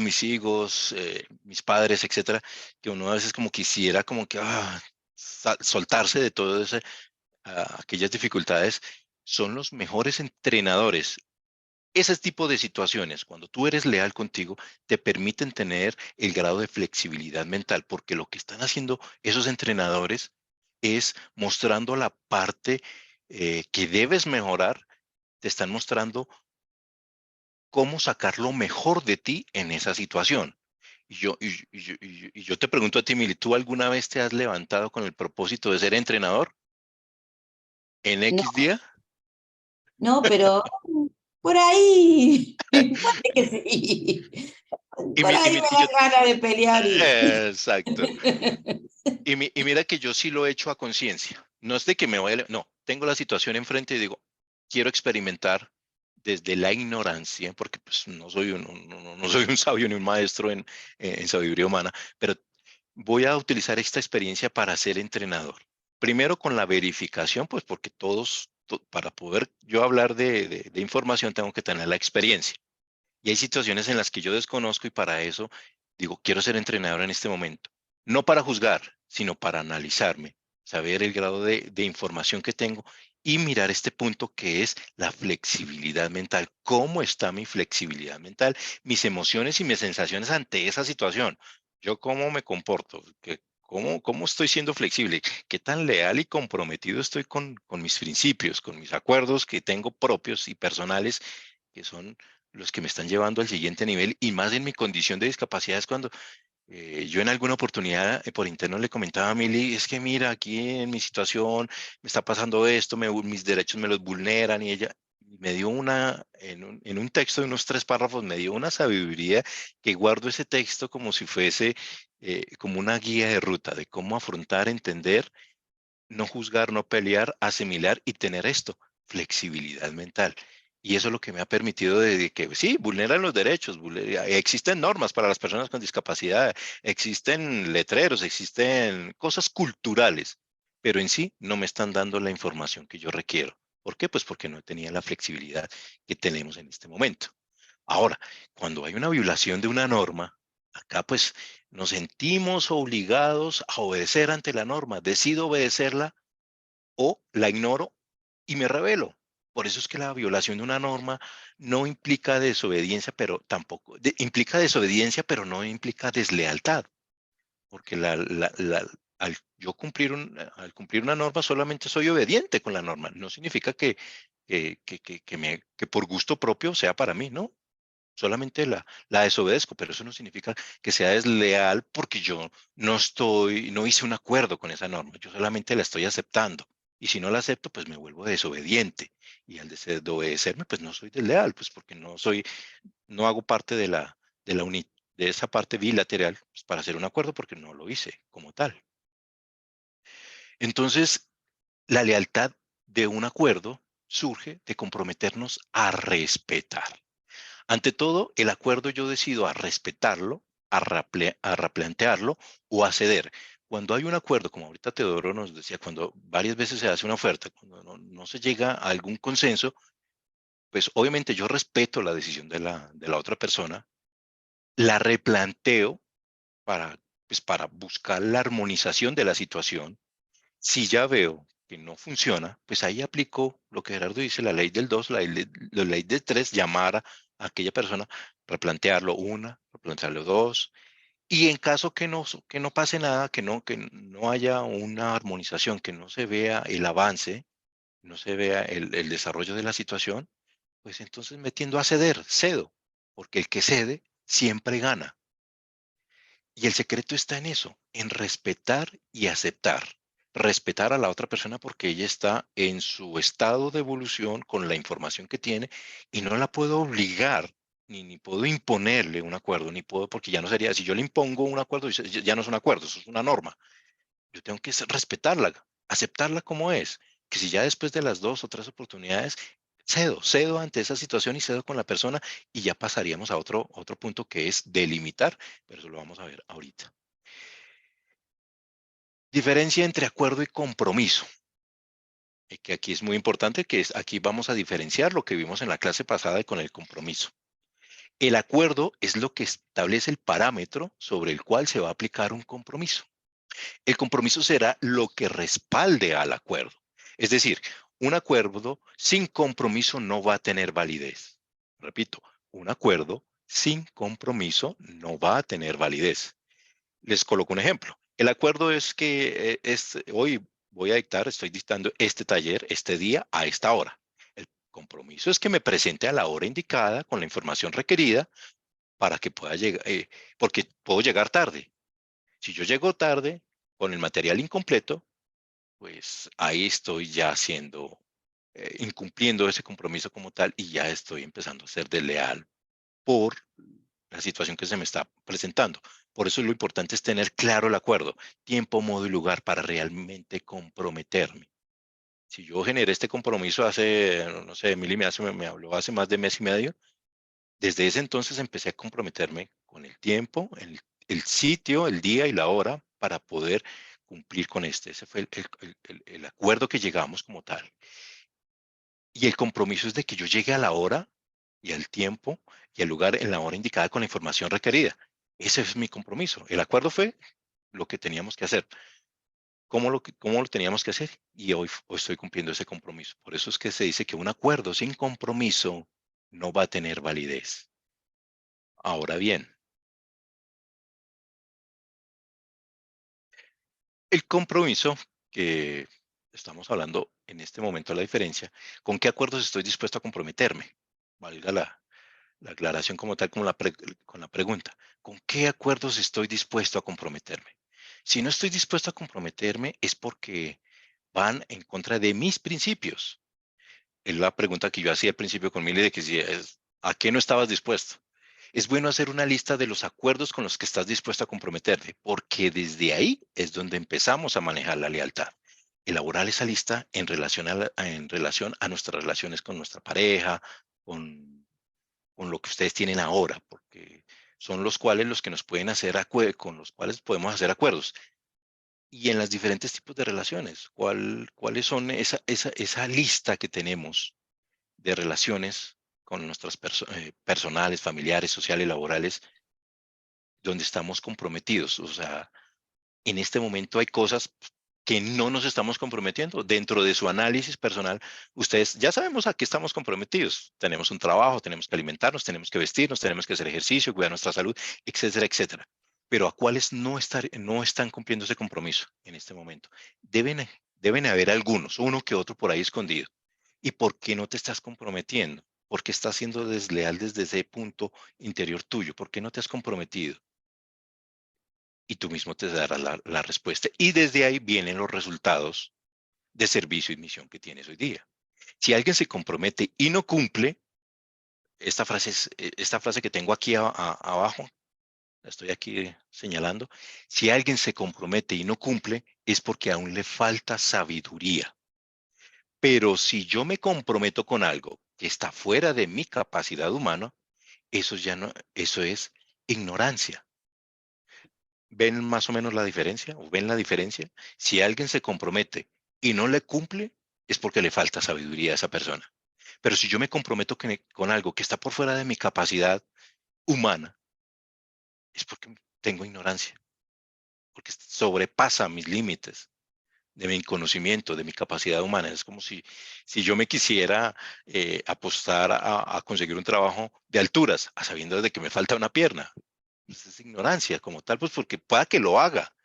mis hijos, mis padres, etcétera, que uno a veces como quisiera como que soltarse de todas aquellas dificultades, son los mejores entrenadores. Ese tipo de situaciones, cuando tú eres leal contigo, te permiten tener el grado de flexibilidad mental, porque lo que están haciendo esos entrenadores es mostrando la parte que debes mejorar, te están mostrando cómo sacar lo mejor de ti en esa situación. Y yo te pregunto a ti, Mili, ¿tú alguna vez te has levantado con el propósito de ser entrenador en No, X día? no, pero Por ahí, puede que sí. Y, Por mi- y ahí mi- me y yo, dan ganas de pelear y... exacto. Y mira que yo sí lo he hecho a conciencia. No es de que me vaya, no, tengo la situación enfrente y digo, quiero experimentar desde la ignorancia, porque pues no soy un sabio ni un maestro en sabiduría humana, pero voy a utilizar esta experiencia para ser entrenador. Primero con la verificación, pues porque para poder yo hablar de información tengo que tener la experiencia. Y hay situaciones en las que yo desconozco y para eso digo, quiero ser entrenador en este momento. No para juzgar, sino para analizarme, saber el grado de información que tengo y mirar este punto que es la flexibilidad mental. ¿Cómo está mi flexibilidad mental? Mis emociones y mis sensaciones ante esa situación. Yo cómo me comporto, cómo estoy siendo flexible, qué tan leal y comprometido estoy con mis principios, con mis acuerdos que tengo propios y personales, que son los que me están llevando al siguiente nivel y más en mi condición de discapacidad es cuando yo en alguna oportunidad por interno le comentaba a Mili, es que mira, aquí en mi situación me está pasando esto, mis derechos me los vulneran y ella me dio en un texto de unos 3 párrafos, me dio una sabiduría que guardo ese texto como si fuese como una guía de ruta de cómo afrontar, entender, no juzgar, no pelear, asimilar y tener esto, flexibilidad mental. Y eso es lo que me ha permitido de que sí, vulneran los derechos, existen normas para las personas con discapacidad, existen letreros, existen cosas culturales, pero en sí no me están dando la información que yo requiero. ¿Por qué? Pues porque no tenía la flexibilidad que tenemos en este momento. Ahora, cuando hay una violación de una norma, acá pues nos sentimos obligados a obedecer ante la norma. Decido obedecerla o la ignoro y me rebelo. Por eso es que la violación de una norma no implica desobediencia, pero tampoco, implica desobediencia, pero no implica deslealtad, porque al cumplir una norma solamente soy obediente con la norma. No significa que por gusto propio sea para mí, ¿no? Solamente la desobedezco, pero eso no significa que sea desleal porque yo no hice un acuerdo con esa norma, yo solamente la estoy aceptando. Y si no la acepto, pues me vuelvo desobediente. Y al desobedecerme, pues no soy desleal, pues porque no hago parte de esa parte bilateral pues, para hacer un acuerdo porque no lo hice como tal. Entonces, la lealtad de un acuerdo surge de comprometernos a respetar. Ante todo, el acuerdo yo decido a respetarlo, a replantearlo o a ceder. Cuando hay un acuerdo, como ahorita Teodoro nos decía, cuando varias veces se hace una oferta, cuando no se llega a algún consenso, pues obviamente yo respeto la decisión de la otra persona, la replanteo para buscar la armonización de la situación. Si ya veo que no funciona, pues ahí aplico lo que Gerardo dice, la ley del 2, la ley del 3, llamar a aquella persona, replantearlo una, replantearlo dos, y en caso que no pase nada, que no haya una armonización, que no se vea el avance, no se vea el desarrollo de la situación, pues entonces me tiendo a cedo, porque el que cede siempre gana. Y el secreto está en eso, en respetar y aceptar. Respetar a la otra persona porque ella está en su estado de evolución con la información que tiene y no la puedo obligar, ni puedo imponerle un acuerdo, ni puedo, porque ya no sería, si yo le impongo un acuerdo, ya no es un acuerdo, eso es una norma. Yo tengo que respetarla, aceptarla como es, que si ya después de las 2 o 3 oportunidades cedo ante esa situación y cedo con la persona y ya pasaríamos a otro punto que es delimitar, pero eso lo vamos a ver ahorita. Diferencia entre acuerdo y compromiso, que aquí es muy importante, aquí vamos a diferenciar lo que vimos en la clase pasada y con el compromiso. El acuerdo es lo que establece el parámetro sobre el cual se va a aplicar un compromiso. El compromiso será lo que respalde al acuerdo. Es decir, un acuerdo sin compromiso no va a tener validez. Repito, un acuerdo sin compromiso no va a tener validez. Les coloco un ejemplo. El acuerdo es que hoy estoy dictando este taller, este día, a esta hora. El compromiso es que me presente a la hora indicada con la información requerida para que pueda llegar, porque puedo llegar tarde. Si yo llego tarde con el material incompleto, pues ahí estoy ya siendo incumpliendo ese compromiso como tal y ya estoy empezando a ser desleal por la situación que se me está presentando. Por eso lo importante es tener claro el acuerdo, tiempo, modo y lugar para realmente comprometerme. Si yo generé este compromiso hace, no sé, Emily me habló hace más de mes y medio, desde ese entonces empecé a comprometerme con el tiempo, el sitio, el día y la hora para poder cumplir con este. Ese fue el acuerdo que llegamos como tal. Y el compromiso es de que yo llegue a la hora y al tiempo y al lugar en la hora indicada con la información requerida. Ese es mi compromiso. El acuerdo fue lo que teníamos que hacer. ¿Cómo lo teníamos que hacer? Y hoy estoy cumpliendo ese compromiso. Por eso es que se dice que un acuerdo sin compromiso no va a tener validez. Ahora bien, el compromiso que estamos hablando en este momento, la diferencia, ¿con qué acuerdos estoy dispuesto a comprometerme? Valga la aclaración como tal, con la pregunta. ¿Con qué acuerdos estoy dispuesto a comprometerme? Si no estoy dispuesto a comprometerme es porque van en contra de mis principios. Es la pregunta que yo hacía al principio con Mili de que si ¿a qué no estabas dispuesto? Es bueno hacer una lista de los acuerdos con los que estás dispuesto a comprometerte, porque desde ahí es donde empezamos a manejar la lealtad. Elaborar esa lista en relación a nuestras relaciones con nuestra pareja, con lo que ustedes tienen ahora, porque son los que nos pueden hacer con los cuales podemos hacer acuerdos. Y en los diferentes tipos de relaciones, ¿cuáles son esa lista que tenemos de relaciones con nuestras personales, familiares, sociales, laborales, donde estamos comprometidos? O sea, en este momento hay cosas que no nos estamos comprometiendo. Dentro de su análisis personal, ustedes ya sabemos a qué estamos comprometidos. Tenemos un trabajo, tenemos que alimentarnos, tenemos que vestirnos, tenemos que hacer ejercicio, cuidar nuestra salud, etcétera, etcétera. Pero ¿a cuáles no están cumpliendo ese compromiso en este momento? Deben haber algunos, uno que otro por ahí escondido. ¿Y por qué no te estás comprometiendo? ¿Por qué estás siendo desleal desde ese punto interior tuyo? ¿Por qué no te has comprometido? Y tú mismo te darás la respuesta. Y desde ahí vienen los resultados de servicio y misión que tienes hoy día. Si alguien se compromete y no cumple, esta frase que tengo aquí abajo, la estoy aquí señalando, si alguien se compromete y no cumple, es porque aún le falta sabiduría. Pero si yo me comprometo con algo que está fuera de mi capacidad humana, eso es ignorancia. ¿Ven más o menos la diferencia? ¿O ven la diferencia? Si alguien se compromete y no le cumple, es porque le falta sabiduría a esa persona. Pero si yo me comprometo con algo que está por fuera de mi capacidad humana, es porque tengo ignorancia, porque sobrepasa mis límites de mi conocimiento, de mi capacidad humana. Es como si yo me quisiera apostar a conseguir un trabajo de alturas, a sabiendo de que me falta una pierna. Pues es ignorancia como tal, pues porque pueda que lo haga,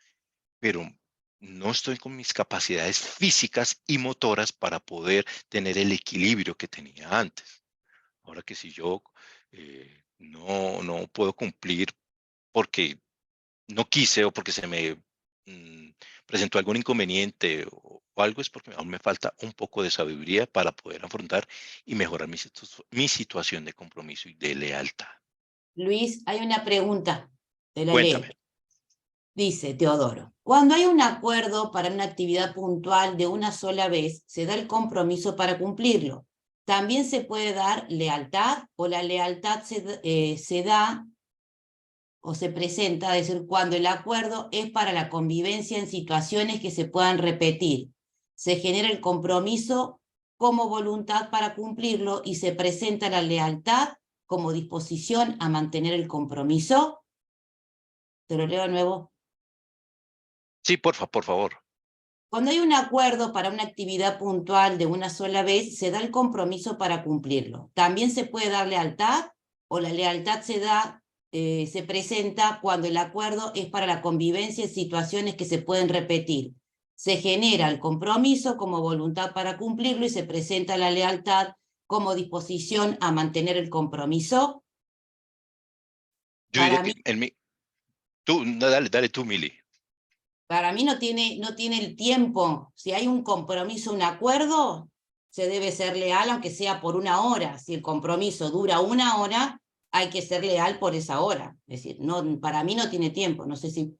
pero no estoy con mis capacidades físicas y motoras para poder tener el equilibrio que tenía antes. Ahora que si yo no puedo cumplir porque no quise o porque se me presentó algún inconveniente o algo, es porque aún me falta un poco de sabiduría para poder afrontar y mejorar mi situación de compromiso y de lealtad. Luis, hay una pregunta, te la leo. Cuéntame. Dice Teodoro, cuando hay un acuerdo para una actividad puntual de una sola vez, se da el compromiso para cumplirlo. También se puede dar lealtad o la lealtad se da o se presenta, es decir, cuando el acuerdo es para la convivencia en situaciones que se puedan repetir. Se genera el compromiso como voluntad para cumplirlo y se presenta la lealtad como disposición a mantener el compromiso. Te lo leo de nuevo. Sí, por favor. Cuando hay un acuerdo para una actividad puntual de una sola vez, se da el compromiso para cumplirlo. También se puede dar lealtad o la lealtad se presenta cuando el acuerdo es para la convivencia en situaciones que se pueden repetir. Se genera el compromiso como voluntad para cumplirlo y se presenta la lealtad como disposición a mantener el compromiso. Yo diría Para que mí, tú, no, dale tú, Mili. no tiene el tiempo. Si hay un compromiso, un acuerdo, se debe ser leal, aunque sea por 1 hora. Si el compromiso dura 1 hora, hay que ser leal por esa hora. Es decir, no, para mí no tiene tiempo. No sé si,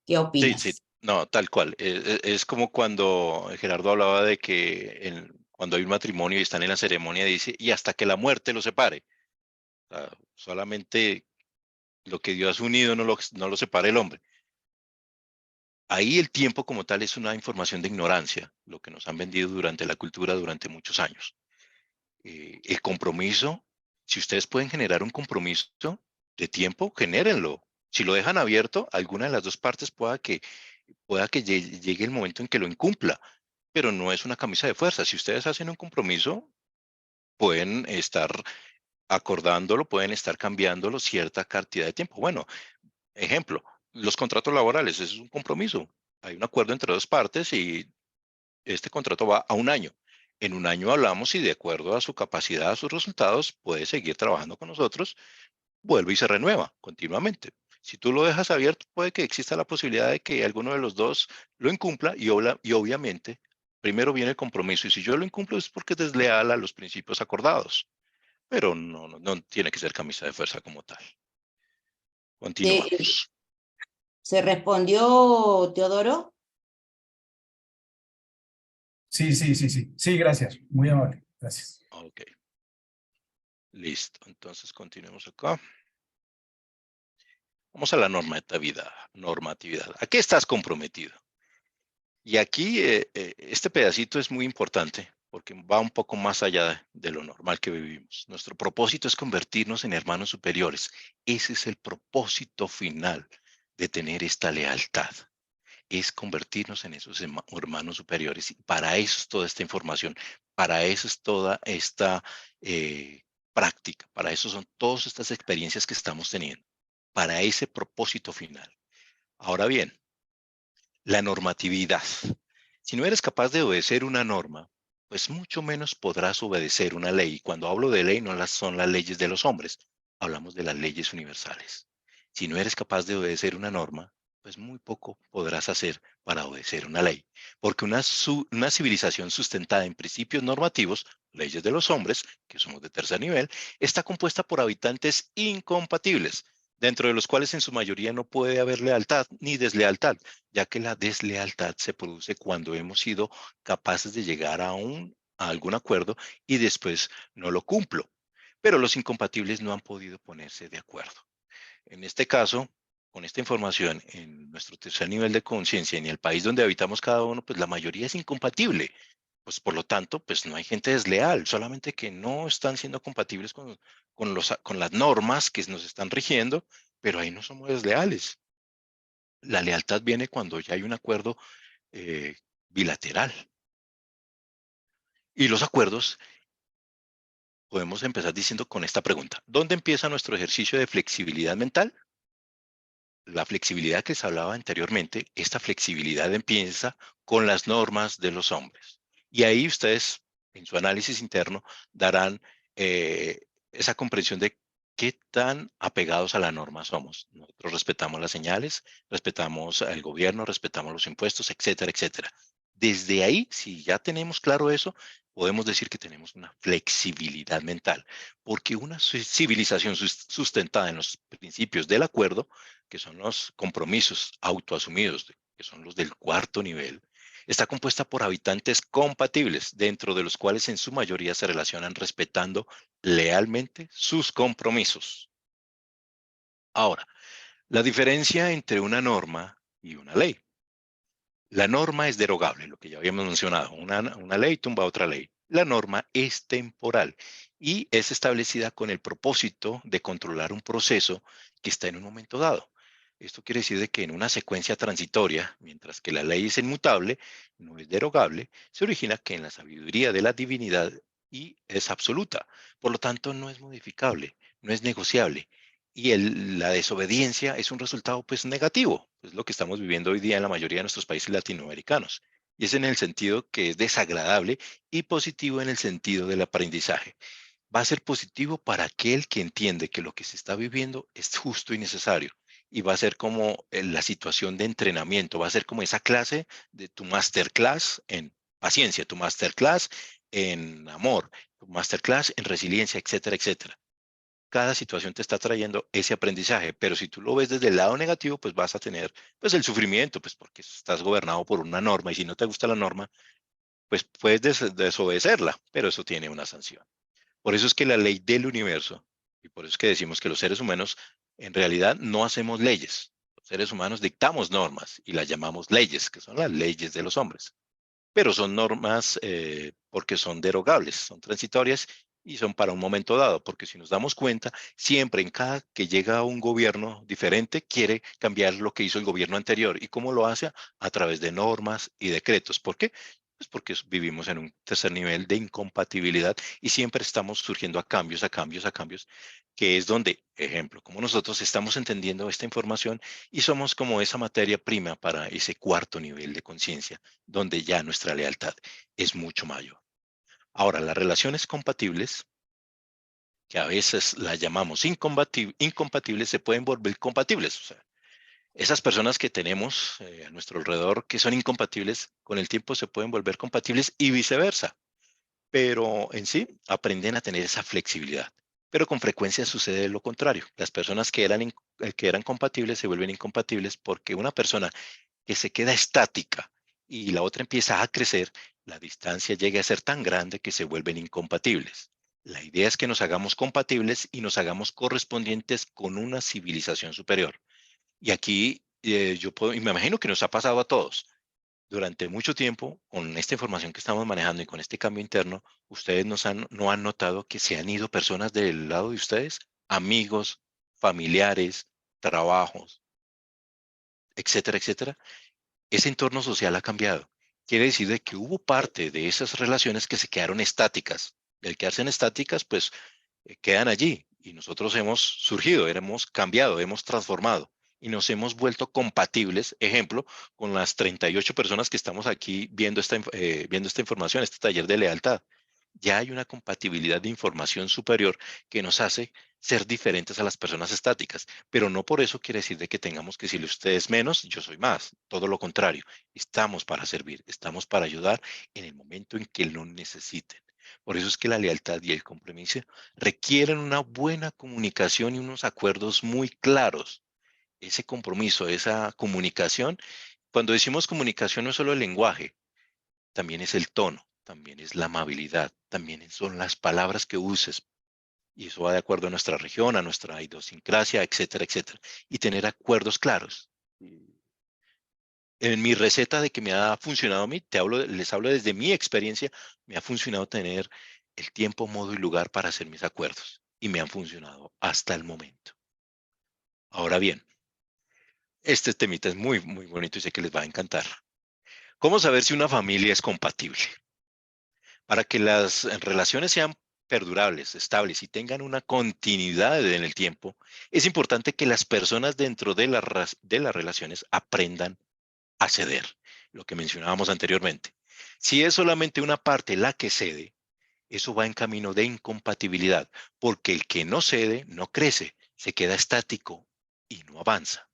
¿qué Sí, sí, opinas? no, tal cual. Es como cuando Gerardo hablaba de que cuando hay un matrimonio y están en la ceremonia, dice, y hasta que la muerte los separe. O sea, solamente lo que Dios ha unido no lo separa el hombre. Ahí el tiempo como tal es una información de ignorancia, lo que nos han vendido durante la cultura durante muchos años. El compromiso, si ustedes pueden generar un compromiso de tiempo, genérenlo. Si lo dejan abierto, alguna de las dos partes pueda que llegue el momento en que lo incumpla, pero no es una camisa de fuerza. Si ustedes hacen un compromiso, pueden estar acordándolo, pueden estar cambiándolo cierta cantidad de tiempo. Bueno, ejemplo, los contratos laborales, eso es un compromiso. Hay un acuerdo entre dos partes y este contrato va a 1 año. En 1 año hablamos y de acuerdo a su capacidad, a sus resultados, puede seguir trabajando con nosotros, vuelve y se renueva continuamente. Si tú lo dejas abierto, puede que exista la posibilidad de que alguno de los dos lo incumpla y obviamente primero viene el compromiso y si yo lo incumplo es porque es desleal a los principios acordados, pero no tiene que ser camisa de fuerza como tal. ¿Se, Continuamos. se respondió, Teodoro? Sí, sí, sí, sí. Sí, gracias. Muy amable. Gracias. Ok, listo. Entonces continuemos acá. Vamos a la normatividad. ¿A qué estás comprometido? Y aquí este pedacito es muy importante porque va un poco más allá de lo normal que vivimos. Nuestro propósito es convertirnos en hermanos superiores. Ese es el propósito final de tener esta lealtad. Es convertirnos en esos hermanos superiores. Y para eso es toda esta información, para eso es toda esta práctica, para eso son todas estas experiencias que estamos teniendo, para ese propósito final. Ahora bien, la normatividad. Si no eres capaz de obedecer una norma, pues mucho menos podrás obedecer una ley. Cuando hablo de ley, no son las leyes de los hombres, hablamos de las leyes universales. Si no eres capaz de obedecer una norma, pues muy poco podrás hacer para obedecer una ley. Porque una civilización sustentada en principios normativos, leyes de los hombres, que somos de tercer nivel, está compuesta por habitantes incompatibles, dentro de los cuales en su mayoría no puede haber lealtad ni deslealtad, ya que la deslealtad se produce cuando hemos sido capaces de llegar a algún acuerdo y después no lo cumplo. Pero los incompatibles no han podido ponerse de acuerdo. En este caso, con esta información en nuestro tercer nivel de conciencia, en el país donde habitamos cada uno, pues la mayoría es incompatible. Pues por lo tanto, pues no hay gente desleal, solamente que no están siendo compatibles con las normas que nos están rigiendo, pero ahí no somos desleales. La lealtad viene cuando ya hay un acuerdo eh, bilateral. Y los acuerdos podemos empezar diciendo con esta pregunta. ¿Dónde empieza nuestro ejercicio de flexibilidad mental? La flexibilidad que se hablaba anteriormente, esta flexibilidad empieza con las normas de los hombres. Y ahí ustedes, en su análisis interno, darán esa comprensión de qué tan apegados a la norma somos. Nosotros respetamos las señales, respetamos al gobierno, respetamos los impuestos, etcétera, etcétera. Desde ahí, si ya tenemos claro eso, podemos decir que tenemos una flexibilidad mental, porque una civilización sustentada en los principios del acuerdo, que son los compromisos autoasumidos, que son los del cuarto nivel, está compuesta por habitantes compatibles, dentro de los cuales en su mayoría se relacionan respetando lealmente sus compromisos. Ahora, la diferencia entre una norma y una ley. La norma es derogable, lo que ya habíamos mencionado. Una ley tumba otra ley. La norma es temporal y es establecida con el propósito de controlar un proceso que está en un momento dado. Esto quiere decir de que en una secuencia transitoria, mientras que la ley es inmutable, no es derogable, se origina que en la sabiduría de la divinidad y es absoluta. Por lo tanto, no es modificable, no es negociable y la desobediencia es un resultado pues negativo, es lo que estamos viviendo hoy día en la mayoría de nuestros países latinoamericanos. Y es en el sentido que es desagradable y positivo en el sentido del aprendizaje. Va a ser positivo para aquel que entiende que lo que se está viviendo es justo y necesario. Y va a ser como la situación de entrenamiento, va a ser como esa clase de tu masterclass en paciencia, tu masterclass en amor, tu masterclass en resiliencia, etcétera, etcétera. Cada situación te está trayendo ese aprendizaje, pero si tú lo ves desde el lado negativo, pues vas a tener pues el sufrimiento, pues porque estás gobernado por una norma y si no te gusta la norma, pues puedes desobedecerla, pero eso tiene una sanción. Por eso es que la ley del universo, y por eso es que decimos que los seres humanos en realidad no hacemos leyes. Los seres humanos dictamos normas y las llamamos leyes, que son las leyes de los hombres. Pero son normas porque son derogables, son transitorias y son para un momento dado, porque si nos damos cuenta, siempre en cada que llega un gobierno diferente, quiere cambiar lo que hizo el gobierno anterior. ¿Y cómo lo hace? A través de normas y decretos. ¿Por qué? Pues porque vivimos en un tercer nivel de incompatibilidad y siempre estamos surgiendo a cambios, a cambios, a cambios, que es donde, ejemplo, como nosotros estamos entendiendo esta información y somos como esa materia prima para ese cuarto nivel de conciencia, donde ya nuestra lealtad es mucho mayor. Ahora, las relaciones compatibles, que a veces las llamamos incompatibles, se pueden volver compatibles. O sea, esas personas que tenemos a nuestro alrededor que son incompatibles, con el tiempo se pueden volver compatibles y viceversa. Pero en sí aprenden a tener esa flexibilidad. Pero con frecuencia sucede lo contrario. Las personas que eran compatibles se vuelven incompatibles porque una persona que se queda estática y la otra empieza a crecer, la distancia llega a ser tan grande que se vuelven incompatibles. La idea es que nos hagamos compatibles y nos hagamos correspondientes con una civilización superior. Y aquí y me imagino que nos ha pasado a todos. Durante mucho tiempo, con esta información que estamos manejando y con este cambio interno, ustedes no han notado que se han ido personas del lado de ustedes, amigos, familiares, trabajos, etcétera, etcétera. Ese entorno social ha cambiado. Quiere decir de que hubo parte de esas relaciones que se quedaron estáticas. Y al quedarse en estáticas, pues quedan allí. Y nosotros hemos surgido, hemos cambiado, hemos transformado y nos hemos vuelto compatibles, ejemplo, con las 38 personas que estamos aquí viendo esta información, este taller de lealtad. Ya hay una compatibilidad de información superior que nos hace ser diferentes a las personas estáticas, pero no por eso quiere decir de que tengamos que decirle usted es menos, yo soy más, todo lo contrario, estamos para servir, estamos para ayudar en el momento en que lo necesiten. Por eso es que la lealtad y el compromiso requieren una buena comunicación y unos acuerdos muy claros. Ese compromiso, esa comunicación, cuando decimos comunicación no es solo el lenguaje, también es el tono, también es la amabilidad, también son las palabras que uses. Y eso va de acuerdo a nuestra región, a nuestra idiosincrasia, etcétera, etcétera. Y tener acuerdos claros. En mi receta de que me ha funcionado a mí, les hablo desde mi experiencia, me ha funcionado tener el tiempo, modo y lugar para hacer mis acuerdos. Y me han funcionado hasta el momento. Ahora bien, este temita es muy, muy bonito y sé que les va a encantar. ¿Cómo saber si una familia es compatible? Para que las relaciones sean perdurables, estables y tengan una continuidad en el tiempo, es importante que las personas dentro de las relaciones aprendan a ceder, lo que mencionábamos anteriormente. Si es solamente una parte la que cede, eso va en camino de incompatibilidad, porque el que no cede no crece, se queda estático y no avanza.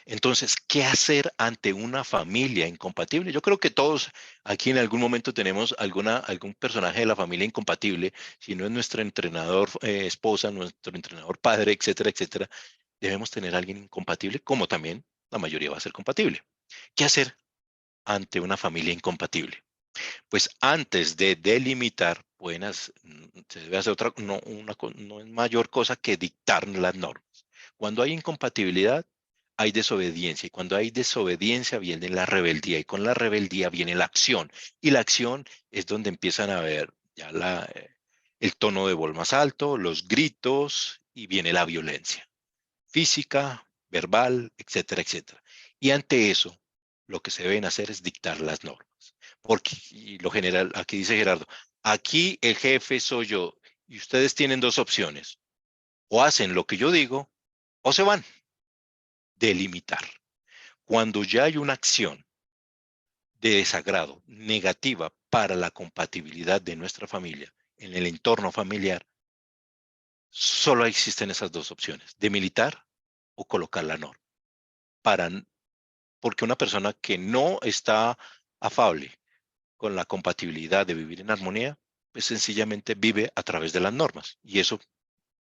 Entonces, ¿qué hacer ante una familia incompatible? Yo creo que todos aquí en algún momento tenemos algún personaje de la familia incompatible, si no es nuestro entrenador esposa, nuestro entrenador padre, etcétera, etcétera. Debemos tener a alguien incompatible, como también la mayoría va a ser compatible. ¿Qué hacer ante una familia incompatible? Pues antes de delimitar, se debe hacer no es mayor cosa que dictar las normas. Cuando hay incompatibilidad, hay desobediencia. Y cuando hay desobediencia, viene la rebeldía. Y con la rebeldía viene la acción. Y la acción es donde empiezan a ver ya el tono de voz más alto, los gritos y viene la violencia física, verbal, etcétera, etcétera. Y ante eso, lo que se deben hacer es dictar las normas. Porque, y lo general, aquí dice Gerardo, aquí el jefe soy yo y ustedes tienen dos opciones. O hacen lo que yo digo o se van. Delimitar. Cuando ya hay una acción de desagrado negativa para la compatibilidad de nuestra familia en el entorno familiar, solo existen esas dos opciones, demilitar o colocar la norma. Porque una persona que no está afable con la compatibilidad de vivir en armonía, pues sencillamente vive a través de las normas. Y eso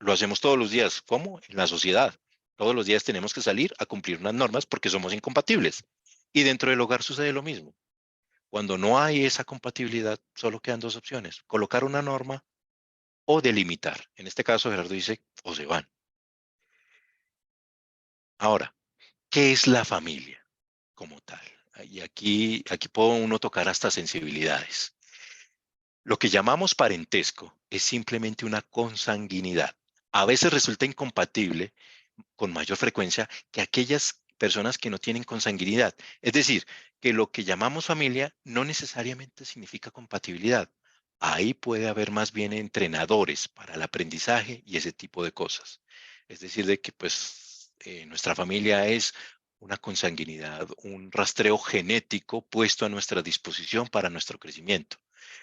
lo hacemos todos los días. ¿Cómo? En la sociedad. Todos los días tenemos que salir a cumplir unas normas porque somos incompatibles. Y dentro del hogar sucede lo mismo. Cuando no hay esa compatibilidad, solo quedan dos opciones: colocar una norma o delimitar. En este caso, Gerardo dice, o se van. Ahora, ¿qué es la familia como tal? Y aquí puede uno tocar hasta sensibilidades. Lo que llamamos parentesco es simplemente una consanguinidad. A veces resulta incompatible con mayor frecuencia que aquellas personas que no tienen consanguinidad. Es decir, que lo que llamamos familia no necesariamente significa compatibilidad. Ahí puede haber más bien entrenadores para el aprendizaje y ese tipo de cosas. Es decir, de que pues nuestra familia es una consanguinidad, un rastreo genético puesto a nuestra disposición para nuestro crecimiento.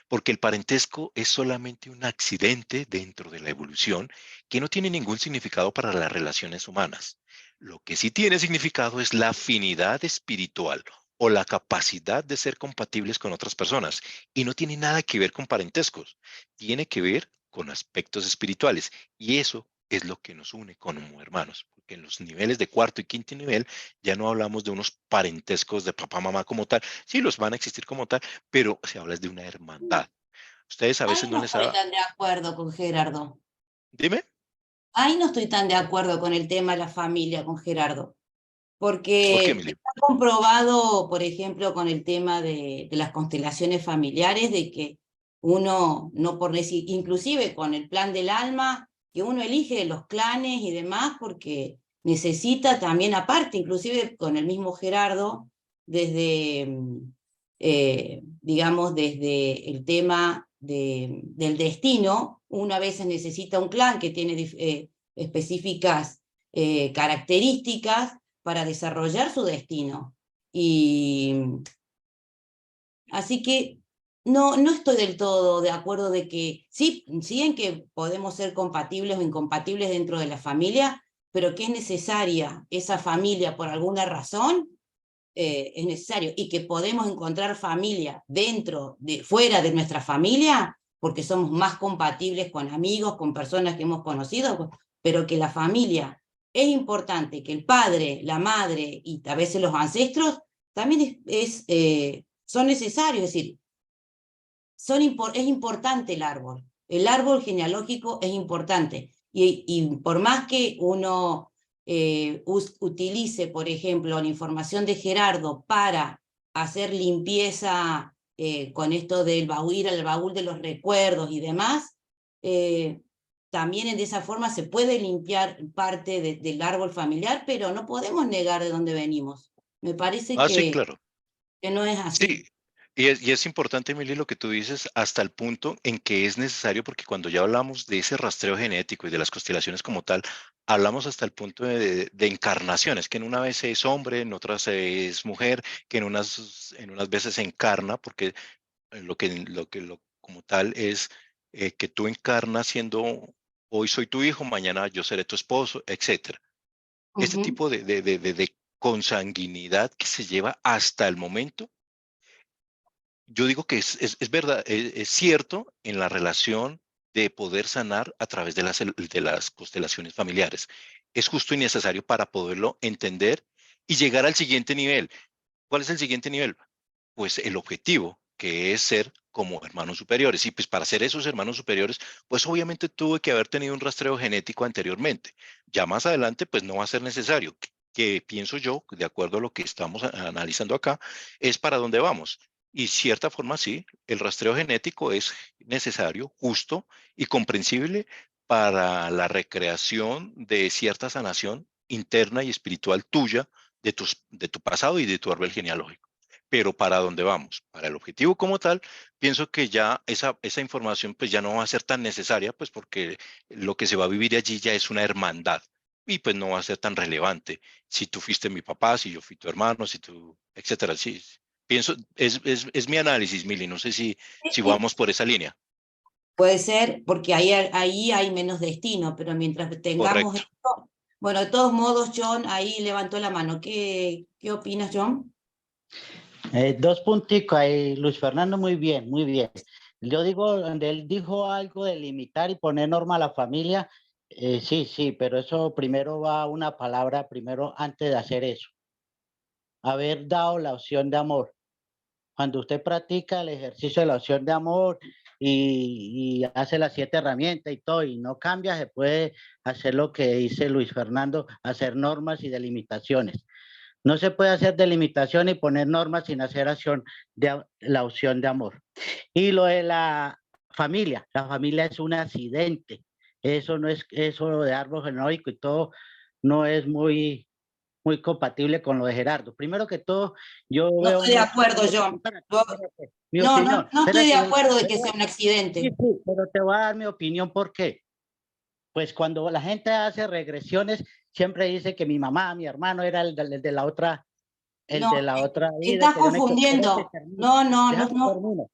Porque el parentesco es solamente un accidente dentro de la evolución que no tiene ningún significado para las relaciones humanas. Lo que sí tiene significado es la afinidad espiritual o la capacidad de ser compatibles con otras personas. Y no tiene nada que ver con parentescos, tiene que ver con aspectos espirituales. Y eso es lo que nos une como hermanos, porque en los niveles de cuarto y quinto nivel ya no hablamos de unos parentescos de papá, mamá como tal. Sí, los van a existir como tal, pero se habla de una hermandad. Ustedes a veces Ahí no no les estoy ha... tan de acuerdo con Gerardo. Dime. Ahí no estoy tan de acuerdo con el tema de la familia, con Gerardo. ¿Por qué, Porque Emilio? está comprobado, por ejemplo, con el tema de las constelaciones familiares, de que uno, no por decir, inclusive con el plan del alma, que uno elige los clanes y demás, porque necesita también aparte, inclusive con el mismo Gerardo, desde, digamos, desde el tema del destino, uno a veces necesita un clan que tiene específicas características para desarrollar su destino. Y así que no estoy del todo de acuerdo de que sí en que podemos ser compatibles o incompatibles dentro de la familia, pero que es necesaria esa familia por alguna razón, es necesario, y que podemos encontrar familia fuera de nuestra familia, porque somos más compatibles con amigos, con personas que hemos conocido, pero que la familia es importante, que el padre, la madre y a veces los ancestros también son necesarios, es decir, es importante el árbol genealógico es importante, y por más que uno utilice, por ejemplo, la información de Gerardo para hacer limpieza con esto del ir al baúl de los recuerdos y demás, también de esa forma se puede limpiar parte del árbol familiar, pero no podemos negar de dónde venimos. Me parece Ah, sí, claro. que no es Sí, así. y es importante, Emilio, lo que tú dices, hasta el punto en que es necesario, porque cuando ya hablamos de ese rastreo genético y de las constelaciones como tal, hablamos hasta el punto de encarnaciones, que en una vez es hombre, en otras es mujer, que en unas veces se encarna, porque como tal es que tú encarnas siendo, hoy soy tu hijo, mañana yo seré tu esposo, etcétera. Este Ujú. tipo de consanguinidad que se lleva hasta el momento, yo digo que es verdad, es cierto en la relación de poder sanar a través de las constelaciones familiares. Es justo y necesario para poderlo entender y llegar al siguiente nivel. ¿Cuál es el siguiente nivel? Pues el objetivo, que es ser como hermanos superiores. Y pues para ser esos hermanos superiores, pues obviamente tuve que haber tenido un rastreo genético anteriormente. Ya más adelante, pues no va a ser necesario. Que pienso yo, de acuerdo a lo que estamos analizando acá, es para dónde vamos. Y cierta forma, sí, el rastreo genético es necesario, justo y comprensible para la recreación de cierta sanación interna y espiritual tuya, de tu pasado y de tu árbol genealógico. Pero para dónde vamos, para el objetivo como tal, pienso que ya esa información pues ya no va a ser tan necesaria, pues porque lo que se va a vivir allí ya es una hermandad y pues no va a ser tan relevante si tú fuiste mi papá, si yo fui tu hermano, si tú, etcétera. Sí, pienso, es mi análisis, Mili, no sé si vamos por esa línea. Puede ser, porque ahí hay menos destino, pero mientras tengamos Correcto. esto, bueno, de todos modos, John ahí levantó la mano. ¿Qué opinas, John? Dos punticos ahí, Luis Fernando, muy bien, muy bien. Yo digo, donde él dijo algo de limitar y poner norma a la familia, sí, pero eso primero va una palabra, primero antes de hacer eso. Haber dado la opción de amor. Cuando usted practica el ejercicio de la opción de amor y hace las 7 herramientas y todo, y no cambia, se puede hacer lo que dice Luis Fernando, hacer normas y delimitaciones. No se puede hacer delimitación y poner normas sin hacer la opción de amor. Y lo de la familia es un accidente. Eso no es, eso de árbol genealógico y todo, no es muy compatible con lo de Gerardo. Primero que todo, yo No veo estoy de mucho... acuerdo, John. Mi No, opinión. no estoy de Espérate, acuerdo de que sea espérate. un Sí, accidente. pero te voy a dar mi opinión. ¿Por qué? Pues cuando la gente hace regresiones, siempre dice que mi mamá, mi hermano era el de la otra, el No, de la otra vida, estás que yo no... Espérate, confundiendo. termino. No, no, no, Déjame no. termino.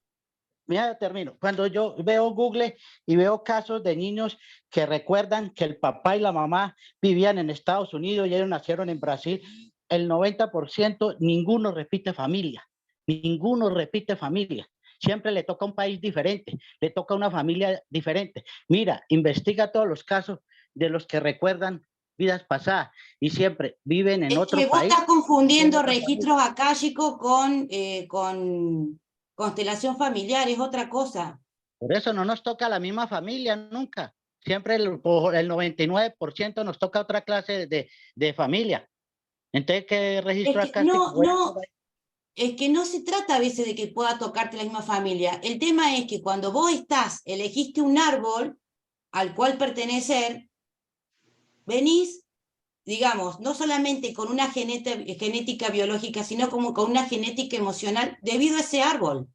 Mira, termino. Cuando yo veo Google y veo casos de niños que recuerdan que el papá y la mamá vivían en Estados Unidos y ellos nacieron en Brasil, el 90% ninguno repite familia. Ninguno repite familia. Siempre le toca un país diferente, le toca una familia diferente. Mira, investiga todos los casos de los que recuerdan vidas pasadas y siempre viven en Es que otro vos país. estás confundiendo registros akáshicos con constelación familiar, es otra cosa. Por eso no nos toca la misma familia nunca. Siempre el 99% nos toca otra clase de familia. Entonces, ¿qué Es registro que acá? no, es que no se trata a veces de que pueda tocarte la misma familia. El tema es que cuando vos elegiste un árbol al cual pertenecer, venís, digamos, no solamente con una genética biológica, sino como con una genética emocional debido a ese árbol.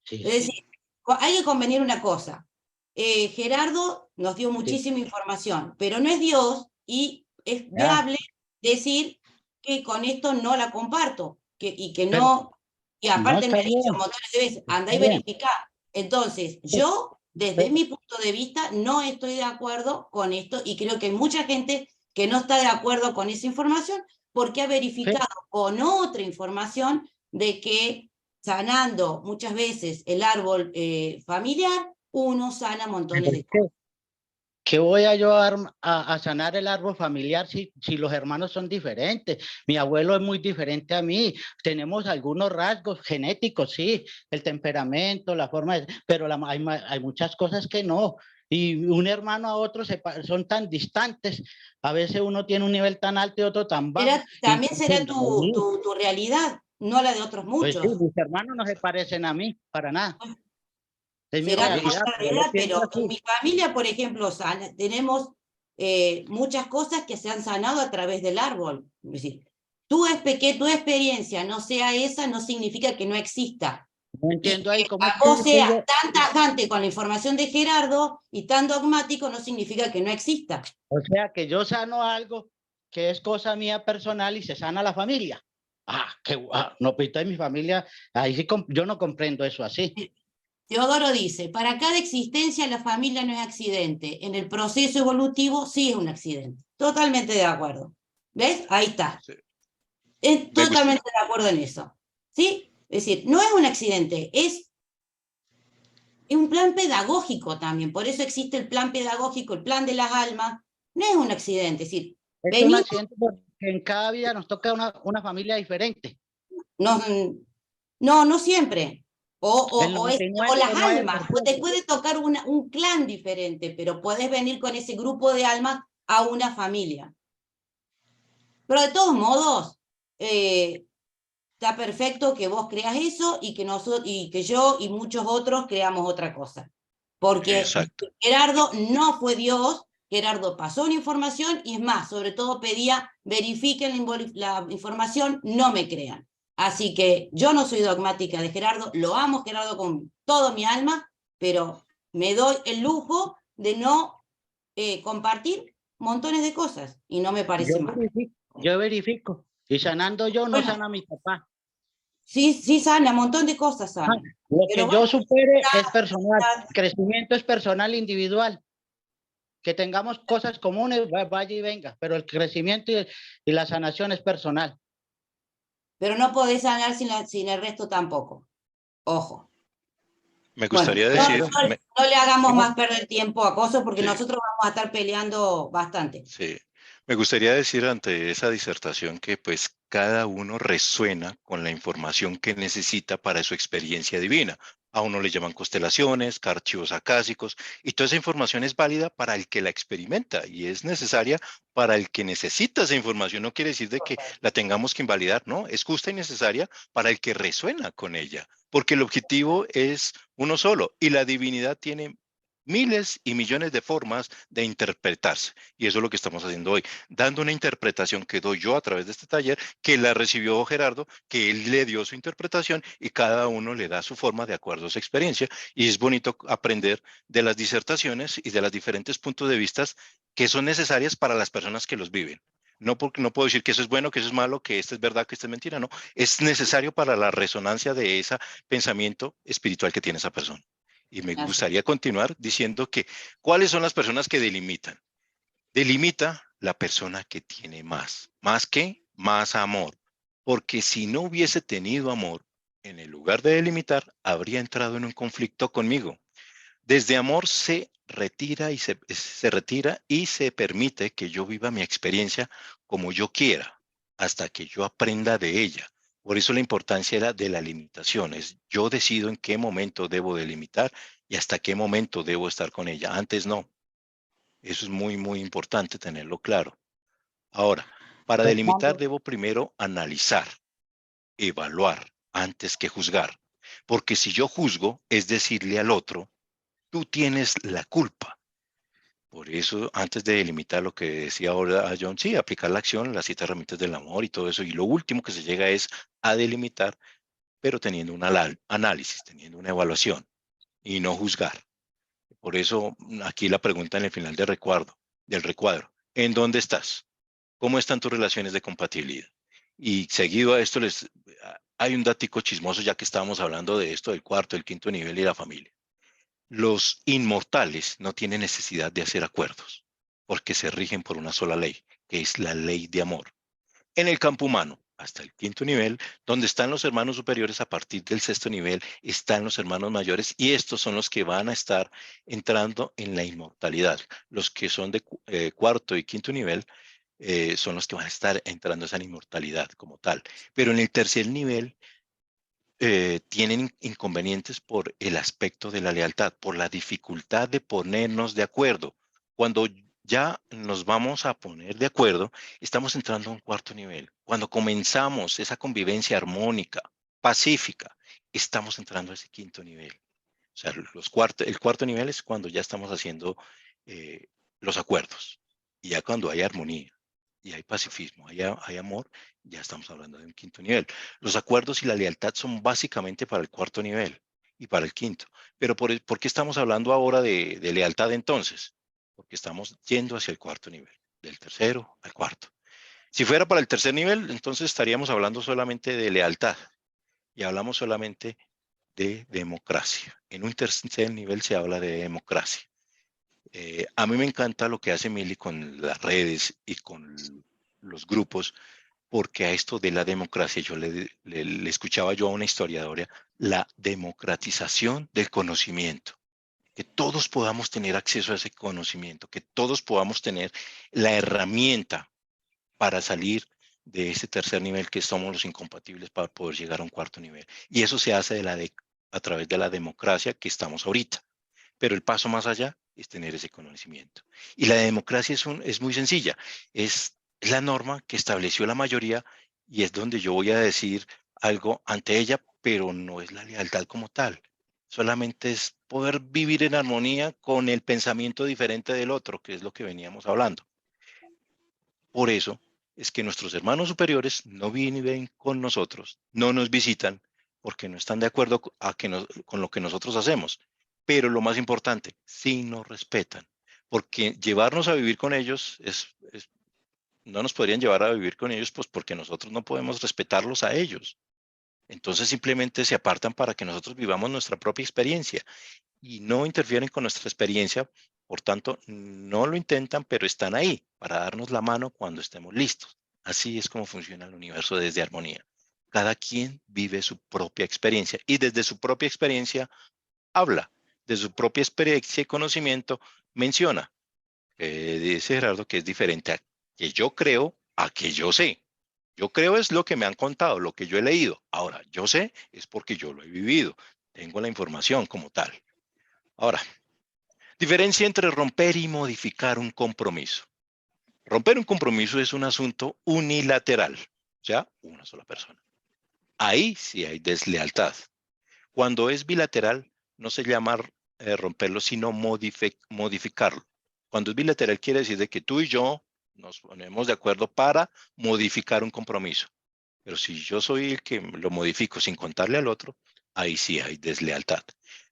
Sí, Es decir, hay que convenir una cosa. Gerardo nos dio sí. muchísima información, pero no es Dios y es Ya, viable decir que con esto no la comparto y que pero no, y no aparte me está ha dicho bien, montones de veces, anda y está bien. verifica. Entonces, yo, desde Pero, mi punto de vista, no estoy de acuerdo con esto y creo que hay mucha gente que no está de acuerdo con esa información porque ha verificado con otra información de que sanando muchas veces el árbol familiar, uno sana montones de cosas. ¿qué voy a ayudar a sanar el árbol familiar si los hermanos son diferentes? Mi abuelo es muy diferente a mí. Tenemos algunos rasgos genéticos, sí, el temperamento, la forma de... Pero hay muchas cosas que no. Y un hermano a otro son tan distantes. A veces uno tiene un nivel tan alto y otro tan bajo. También será tu realidad, no la de otros Pues sí, muchos. mis hermanos no se parecen a mí, para nada. Es mi Será tu realidad, pero yo realidad, pienso pero en así. mi familia, por ejemplo, tenemos muchas cosas que se han sanado a través del árbol. Es decir, que tu experiencia no sea esa, no significa que no exista. No Y entiendo ahí que cómo es que vos seas yo... tan tajante con la información de Gerardo y tan dogmático no significa que no exista. O sea, que yo sano algo que es cosa mía personal y se sana la familia. No, pues entonces mi familia, ahí sí, yo no comprendo eso así. Teodoro dice, para cada existencia la familia no es accidente, en el proceso evolutivo sí es un accidente. Totalmente de acuerdo. ¿Ves? Ahí está. Sí, me gustó. Totalmente de acuerdo en eso. ¿Sí? Es decir, no es un accidente, es un plan pedagógico también. Por eso existe el plan pedagógico, el plan de las almas. No es un accidente, es decir, Es un venimos, accidente porque en cada vida nos toca una familia diferente. no siempre. El O las almas, te 99%. puede tocar un clan diferente, pero puedes venir con ese grupo de almas a una familia. Pero de todos modos, está perfecto que vos creas eso y que yo y muchos otros creamos otra cosa. Porque Exacto. Gerardo no fue Dios, Gerardo pasó una información y es más, sobre todo pedía, verifiquen la información, no me crean. Así que yo no soy dogmática de Gerardo, lo amo Gerardo con todo mi alma, pero me doy el lujo de no compartir montones de cosas y no me parece mal. Yo verifico. Y sanando yo, no Bueno, sana mi papá. sí sana, un montón de cosas sana. Lo Pero que yo bueno, supere es personal. Crecimiento es personal, individual. Que tengamos cosas comunes, vaya y venga, pero el crecimiento y la sanación es personal. pero no podés sanar sin el resto tampoco. Ojo. Me Bueno, gustaría no, decir, no le hagamos ¿cómo? más perder tiempo a Coso porque Sí, nosotros vamos a estar peleando bastante. sí. Me gustaría decir ante esa disertación que pues cada uno resuena con la información que necesita para su experiencia divina. A uno le llaman constelaciones, archivos acásicos, y toda esa información es válida para el que la experimenta y es necesaria para el que necesita esa información. No quiere decir de que la tengamos que invalidar, no, es justa y necesaria para el que resuena con ella, porque el objetivo es uno solo y la divinidad tiene miles y millones de formas de interpretarse. Y eso es lo que estamos haciendo hoy, dando una interpretación que doy yo a través de este taller, que la recibió Gerardo, que él le dio su interpretación y cada uno le da su forma de acuerdo a su experiencia. Y es bonito aprender de las disertaciones y de los diferentes puntos de vista que son necesarias para las personas que los viven. No, porque no puedo decir que eso es bueno, que eso es malo, que esto es verdad, que esto es mentira, no. Es necesario para la resonancia de ese pensamiento espiritual que tiene esa persona. Y me Así. gustaría continuar diciendo que, ¿cuáles son las personas que delimitan? Delimita la persona que tiene más. ¿Más qué? Más amor. Porque si no hubiese tenido amor, en el lugar de delimitar, habría entrado en un conflicto conmigo. Desde amor se retira y se retira y se permite que yo viva mi experiencia como yo quiera, hasta que yo aprenda de ella. Por eso la importancia era de la limitación. Es yo decido en qué momento debo delimitar y hasta qué momento debo estar con ella. Antes no. Eso es muy, muy importante tenerlo claro. Ahora, para delimitar Fernando, debo primero analizar, evaluar antes que juzgar. Porque si yo juzgo, es decirle al otro, tú tienes la culpa. Por eso, antes de delimitar lo que decía ahora a John, sí, aplicar la acción, las 7 herramientas del amor y todo eso. Y lo último que se llega es a delimitar, pero teniendo un análisis, teniendo una evaluación y no juzgar. Por eso, aquí la pregunta en el final del recuadro, ¿en dónde estás? ¿Cómo están tus relaciones de compatibilidad? Y seguido a esto, hay un datico chismoso, ya que estábamos hablando de esto, del cuarto, el quinto nivel y la familia. Los inmortales no tienen necesidad de hacer acuerdos, porque se rigen por una sola ley, que es la ley de amor. En el campo humano, hasta el quinto nivel, donde están los hermanos superiores, a partir del sexto nivel están los hermanos mayores y estos son los que van a estar entrando en la inmortalidad. Los que son de cuarto y quinto nivel son los que van a estar entrando a esa inmortalidad como tal. Pero en el tercer nivel tienen inconvenientes por el aspecto de la lealtad, por la dificultad de ponernos de acuerdo. Cuando ya nos vamos a poner de acuerdo, estamos entrando a un cuarto nivel. Cuando comenzamos esa convivencia armónica, pacífica, estamos entrando a ese quinto nivel. O sea, el cuarto nivel es cuando ya estamos haciendo eh, los acuerdos. Y ya cuando hay armonía y hay pacifismo, hay amor, ya estamos hablando de un quinto nivel. Los acuerdos y la lealtad son básicamente para el cuarto nivel y para el quinto. Pero ¿por qué estamos hablando ahora de lealtad entonces? Porque estamos yendo hacia el cuarto nivel, del tercero al cuarto. Si fuera para el tercer nivel, entonces estaríamos hablando solamente de lealtad y hablamos solamente de democracia. En un tercer nivel se habla de democracia. A mí me encanta lo que hace Mili con las redes y con los grupos, porque a esto de la democracia yo le escuchaba yo a una historiadora, la democratización del conocimiento, que todos podamos tener acceso a ese conocimiento, que todos podamos tener la herramienta para salir de ese tercer nivel que somos los incompatibles para poder llegar a un cuarto nivel. Y eso se hace a través de la democracia que estamos ahorita. Pero el paso más allá es tener ese conocimiento. Y la democracia es muy sencilla. Es la norma que estableció la mayoría y es donde yo voy a decir algo ante ella, pero no es la lealtad como tal. Solamente es poder vivir en armonía con el pensamiento diferente del otro, que es lo que veníamos hablando. Por eso es que nuestros hermanos superiores no viven con nosotros, no nos visitan, porque no están de acuerdo con lo que nosotros hacemos. Pero lo más importante, sí nos respetan, porque llevarnos a vivir con ellos no nos podrían llevar a vivir con ellos, pues porque nosotros no podemos respetarlos a ellos. Entonces simplemente se apartan para que nosotros vivamos nuestra propia experiencia y no interfieren con nuestra experiencia, por tanto, no lo intentan, pero están ahí para darnos la mano cuando estemos listos. Así es como funciona el universo desde armonía. Cada quien vive su propia experiencia y desde su propia experiencia habla de su propia experiencia y conocimiento, menciona, dice Gerardo, que es diferente a que yo creo a que yo sé. Yo creo es lo que me han contado, lo que yo he leído. Ahora, yo sé es porque yo lo he vivido. Tengo la información como tal. Ahora, diferencia entre romper y modificar un compromiso. Romper un compromiso es un asunto unilateral, o sea, una sola persona. Ahí sí hay deslealtad. Cuando es bilateral, no se llama romperlo, sino modificarlo. Cuando es bilateral quiere decir de que tú y yo nos ponemos de acuerdo para modificar un compromiso. Pero si yo soy el que lo modifico sin contarle al otro, ahí sí hay deslealtad.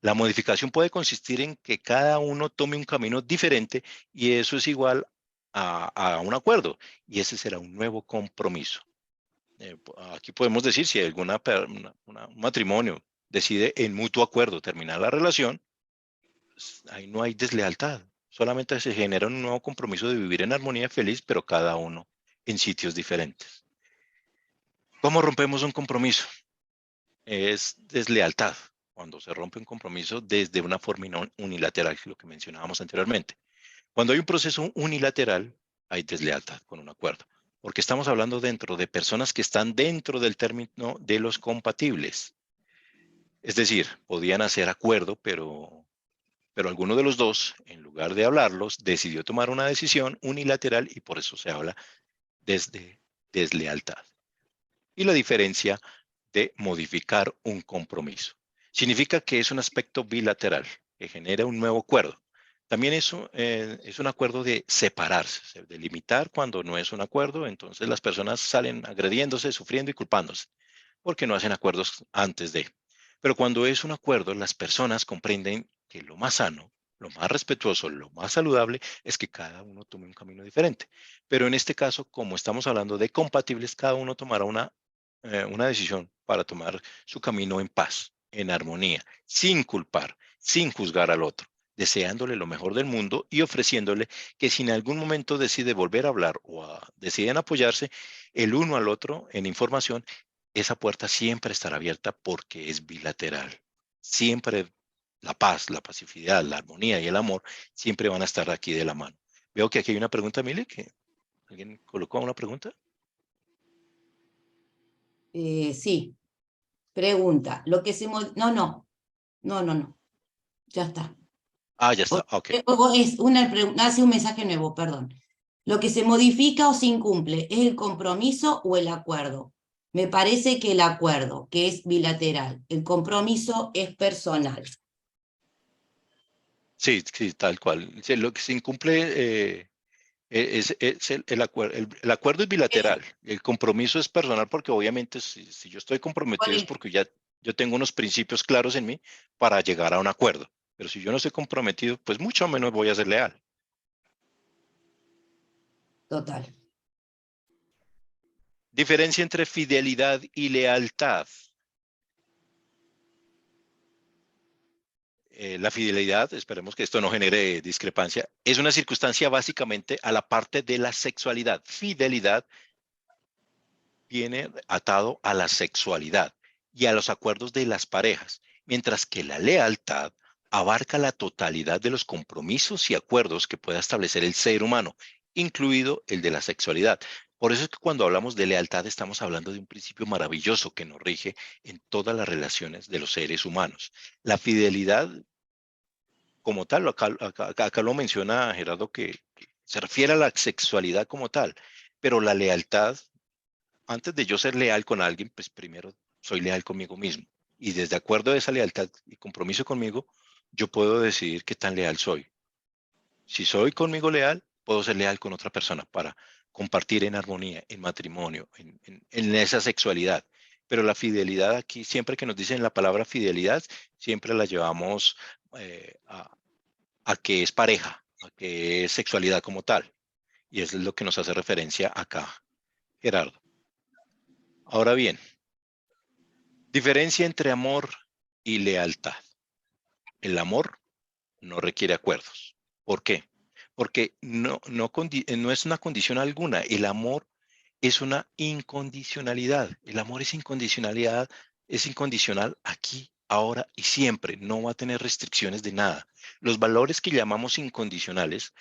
La modificación puede consistir en que cada uno tome un camino diferente y eso es igual a un acuerdo y ese será un nuevo compromiso. Aquí podemos decir si un matrimonio decide en mutuo acuerdo terminar la relación, pues, ahí no hay deslealtad. Solamente se genera un nuevo compromiso de vivir en armonía feliz, pero cada uno en sitios diferentes. ¿Cómo rompemos un compromiso? Es deslealtad. Cuando se rompe un compromiso desde una forma unilateral, lo que mencionábamos anteriormente. Cuando hay un proceso unilateral, hay deslealtad con un acuerdo, porque estamos hablando dentro de personas que están dentro del término de los compatibles. Es decir, podían hacer acuerdo, pero alguno de los dos, en lugar de hablarlos, decidió tomar una decisión unilateral y por eso se habla desde deslealtad. Y la diferencia de modificar un compromiso. Significa que es un aspecto bilateral, que genera un nuevo acuerdo. También eso es un acuerdo de separarse, de limitar cuando no es un acuerdo, entonces las personas salen agrediéndose, sufriendo y culpándose, porque no hacen acuerdos antes de. Pero cuando es un acuerdo, las personas comprenden que lo más sano, lo más respetuoso, lo más saludable es que cada uno tome un camino diferente. Pero en este caso, como estamos hablando de compatibles, cada uno tomará una decisión para tomar su camino en paz, en armonía, sin culpar, sin juzgar al otro, deseándole lo mejor del mundo y ofreciéndole que si en algún momento decide volver a hablar o deciden apoyarse el uno al otro en información, esa puerta siempre estará abierta porque es bilateral. Siempre la paz, la pacificidad, la armonía y el amor siempre van a estar aquí de la mano. Veo que aquí hay una pregunta, Mile, que alguien colocó una pregunta. Sí, pregunta. Lo que se no. Ya está. Ah, ya está, ok. Es hace un mensaje nuevo, perdón. Lo que se modifica o se incumple, ¿es el compromiso o el acuerdo? Me parece que el acuerdo, que es bilateral, el compromiso es personal. Sí, sí, tal cual. Sí, lo que se incumple es el acuerdo. El acuerdo es bilateral. El compromiso es personal porque obviamente si yo estoy comprometido es porque ya yo tengo unos principios claros en mí para llegar a un acuerdo. Pero si yo no estoy comprometido, pues mucho menos voy a ser leal. Total. Diferencia entre fidelidad y lealtad. La fidelidad, esperemos que esto no genere discrepancia, es una circunstancia básicamente a la parte de la sexualidad. Fidelidad viene atado a la sexualidad y a los acuerdos de las parejas, mientras que la lealtad abarca la totalidad de los compromisos y acuerdos que pueda establecer el ser humano, incluido el de la sexualidad. Por eso es que cuando hablamos de lealtad estamos hablando de un principio maravilloso que nos rige en todas las relaciones de los seres humanos. La fidelidad como tal, acá lo menciona Gerardo, que se refiere a la sexualidad como tal, pero la lealtad, antes de yo ser leal con alguien, pues primero soy leal conmigo mismo. Y desde acuerdo a esa lealtad y compromiso conmigo, yo puedo decidir qué tan leal soy. Si soy conmigo leal, puedo ser leal con otra persona para compartir en armonía, en matrimonio, en esa sexualidad. Pero la fidelidad aquí, siempre que nos dicen la palabra fidelidad, siempre la llevamos a que es pareja, a que es sexualidad como tal. Y eso es lo que nos hace referencia acá, Gerardo. Ahora bien, diferencia entre amor y lealtad. El amor no requiere acuerdos. ¿Por qué? Porque no es una condición alguna. El amor es una incondicionalidad. El amor es incondicionalidad, es incondicional aquí ahora y siempre. No va a tener restricciones de nada. Los valores que llamamos incondicionales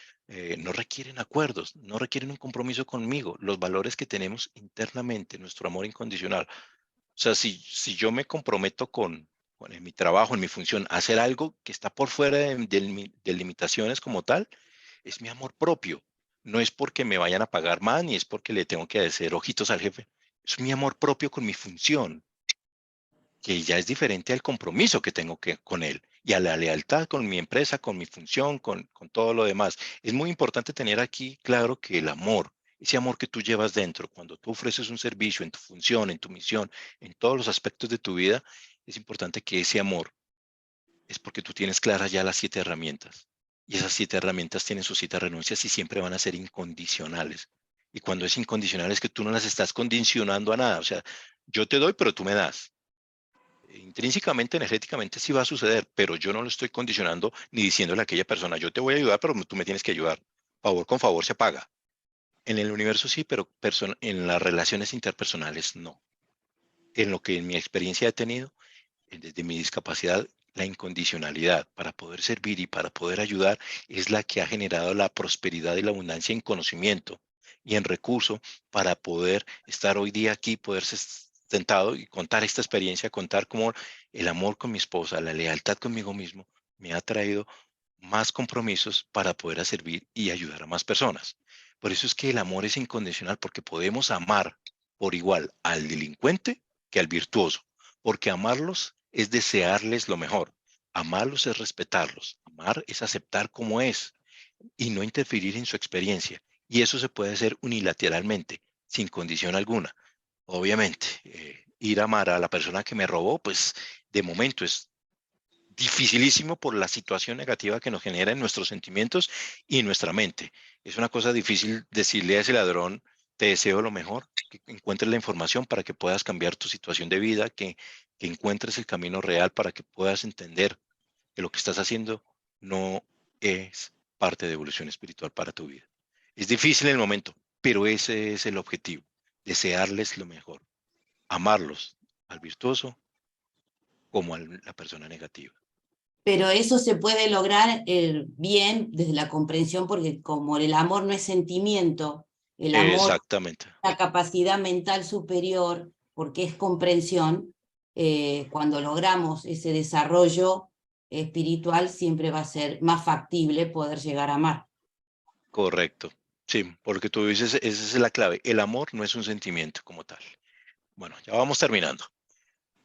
no requieren acuerdos, no requieren un compromiso conmigo. Los valores que tenemos internamente, nuestro amor incondicional. O sea, si yo me comprometo en mi trabajo, en mi función, a hacer algo que está por fuera de limitaciones como tal, es mi amor propio. No es porque me vayan a pagar más, ni es porque le tengo que hacer ojitos al jefe. Es mi amor propio con mi función, que ya es diferente al compromiso que tengo con él y a la lealtad con mi empresa, con mi función, con todo lo demás. Es muy importante tener aquí claro que el amor, ese amor que tú llevas dentro, cuando tú ofreces un servicio en tu función, en tu misión, en todos los aspectos de tu vida, es importante que ese amor es porque tú tienes claras ya las 7 herramientas. Y esas 7 herramientas tienen sus 7 renuncias y siempre van a ser incondicionales. Y cuando es incondicional es que tú no las estás condicionando a nada. O sea, yo te doy, pero tú me das. Intrínsecamente, energéticamente sí va a suceder, pero yo no lo estoy condicionando ni diciéndole a aquella persona, yo te voy a ayudar, pero tú me tienes que ayudar. Favor con favor se paga. En el universo sí, pero en las relaciones interpersonales no. En lo que en mi experiencia he tenido, desde mi discapacidad, la incondicionalidad para poder servir y para poder ayudar es la que ha generado la prosperidad y la abundancia en conocimiento y en recurso para poder estar hoy día aquí, poder ser sentado y contar esta experiencia, contar cómo el amor con mi esposa, la lealtad conmigo mismo me ha traído más compromisos para poder servir y ayudar a más personas. Por eso es que el amor es incondicional, porque podemos amar por igual al delincuente que al virtuoso, porque amarlos es desearles lo mejor, amarlos es respetarlos, amar es aceptar como es y no interferir en su experiencia. Y eso se puede hacer unilateralmente, sin condición alguna. Obviamente, ir a amar a la persona que me robó, pues de momento es dificilísimo por la situación negativa que nos genera en nuestros sentimientos y en nuestra mente. Es una cosa difícil decirle a ese ladrón, te deseo lo mejor, que encuentres la información para que puedas cambiar tu situación de vida, que encuentres el camino real para que puedas entender que lo que estás haciendo no es parte de evolución espiritual para tu vida. Es difícil en el momento, pero ese es el objetivo, desearles lo mejor, amarlos al virtuoso como a la persona negativa. Pero eso se puede lograr bien desde la comprensión, porque como el amor no es sentimiento, el amor Exactamente. es una capacidad mental superior, porque es comprensión, cuando logramos ese desarrollo espiritual siempre va a ser más factible poder llegar a amar. Correcto. Sí, porque tú dices, esa es la clave. El amor no es un sentimiento como tal. Bueno, ya vamos terminando.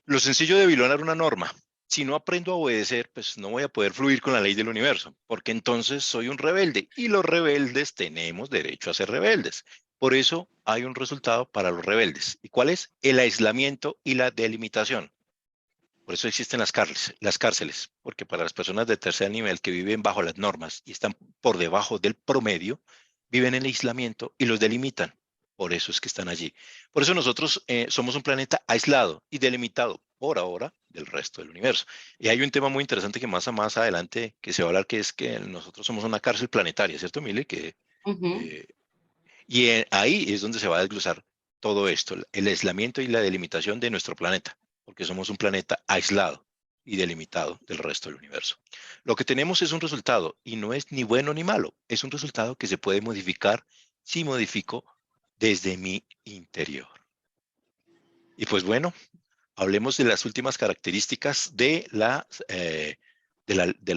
Lo sencillo de violar una norma. Si no aprendo a obedecer, pues no voy a poder fluir con la ley del universo, porque entonces soy un rebelde y los rebeldes tenemos derecho a ser rebeldes. Por eso hay un resultado para los rebeldes. ¿Y cuál es? El aislamiento y la delimitación. Por eso existen las cárceles, porque para las personas de tercer nivel que viven bajo las normas y están por debajo del promedio, viven en aislamiento y los delimitan. Por eso es que están allí. Por eso nosotros somos un planeta aislado y delimitado por ahora del resto del universo. Y hay un tema muy interesante que más adelante que se va a hablar, que es que nosotros somos una cárcel planetaria, ¿cierto, Mile? Eh, ahí es donde se va a desglosar todo esto, el aislamiento y la delimitación de nuestro planeta, porque somos un planeta aislado y delimitado del resto del universo. Lo que tenemos es un resultado y no es ni bueno ni malo, es un resultado que se puede modificar si modifico desde mi interior. Y pues bueno, hablemos de las últimas características de la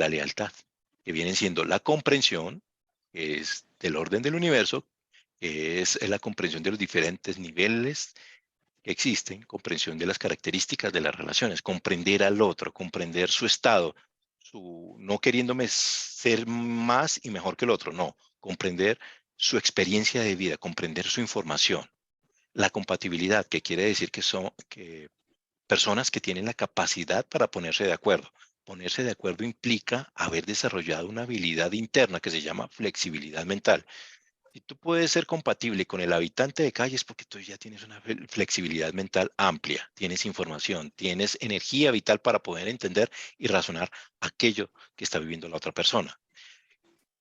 lealtad, que vienen siendo la comprensión, que es del orden del universo, que es la comprensión de los diferentes niveles que existen, comprensión de las características de las relaciones, comprender al otro, comprender su estado, no queriéndome ser más y mejor que el otro, no, comprender su experiencia de vida, comprender su información. La compatibilidad, que quiere decir que son personas que tienen la capacidad para ponerse de acuerdo. Ponerse de acuerdo implica haber desarrollado una habilidad interna que se llama flexibilidad mental. Y tú puedes ser compatible con el habitante de calle es porque tú ya tienes una flexibilidad mental amplia, tienes información, tienes energía vital para poder entender y razonar aquello que está viviendo la otra persona.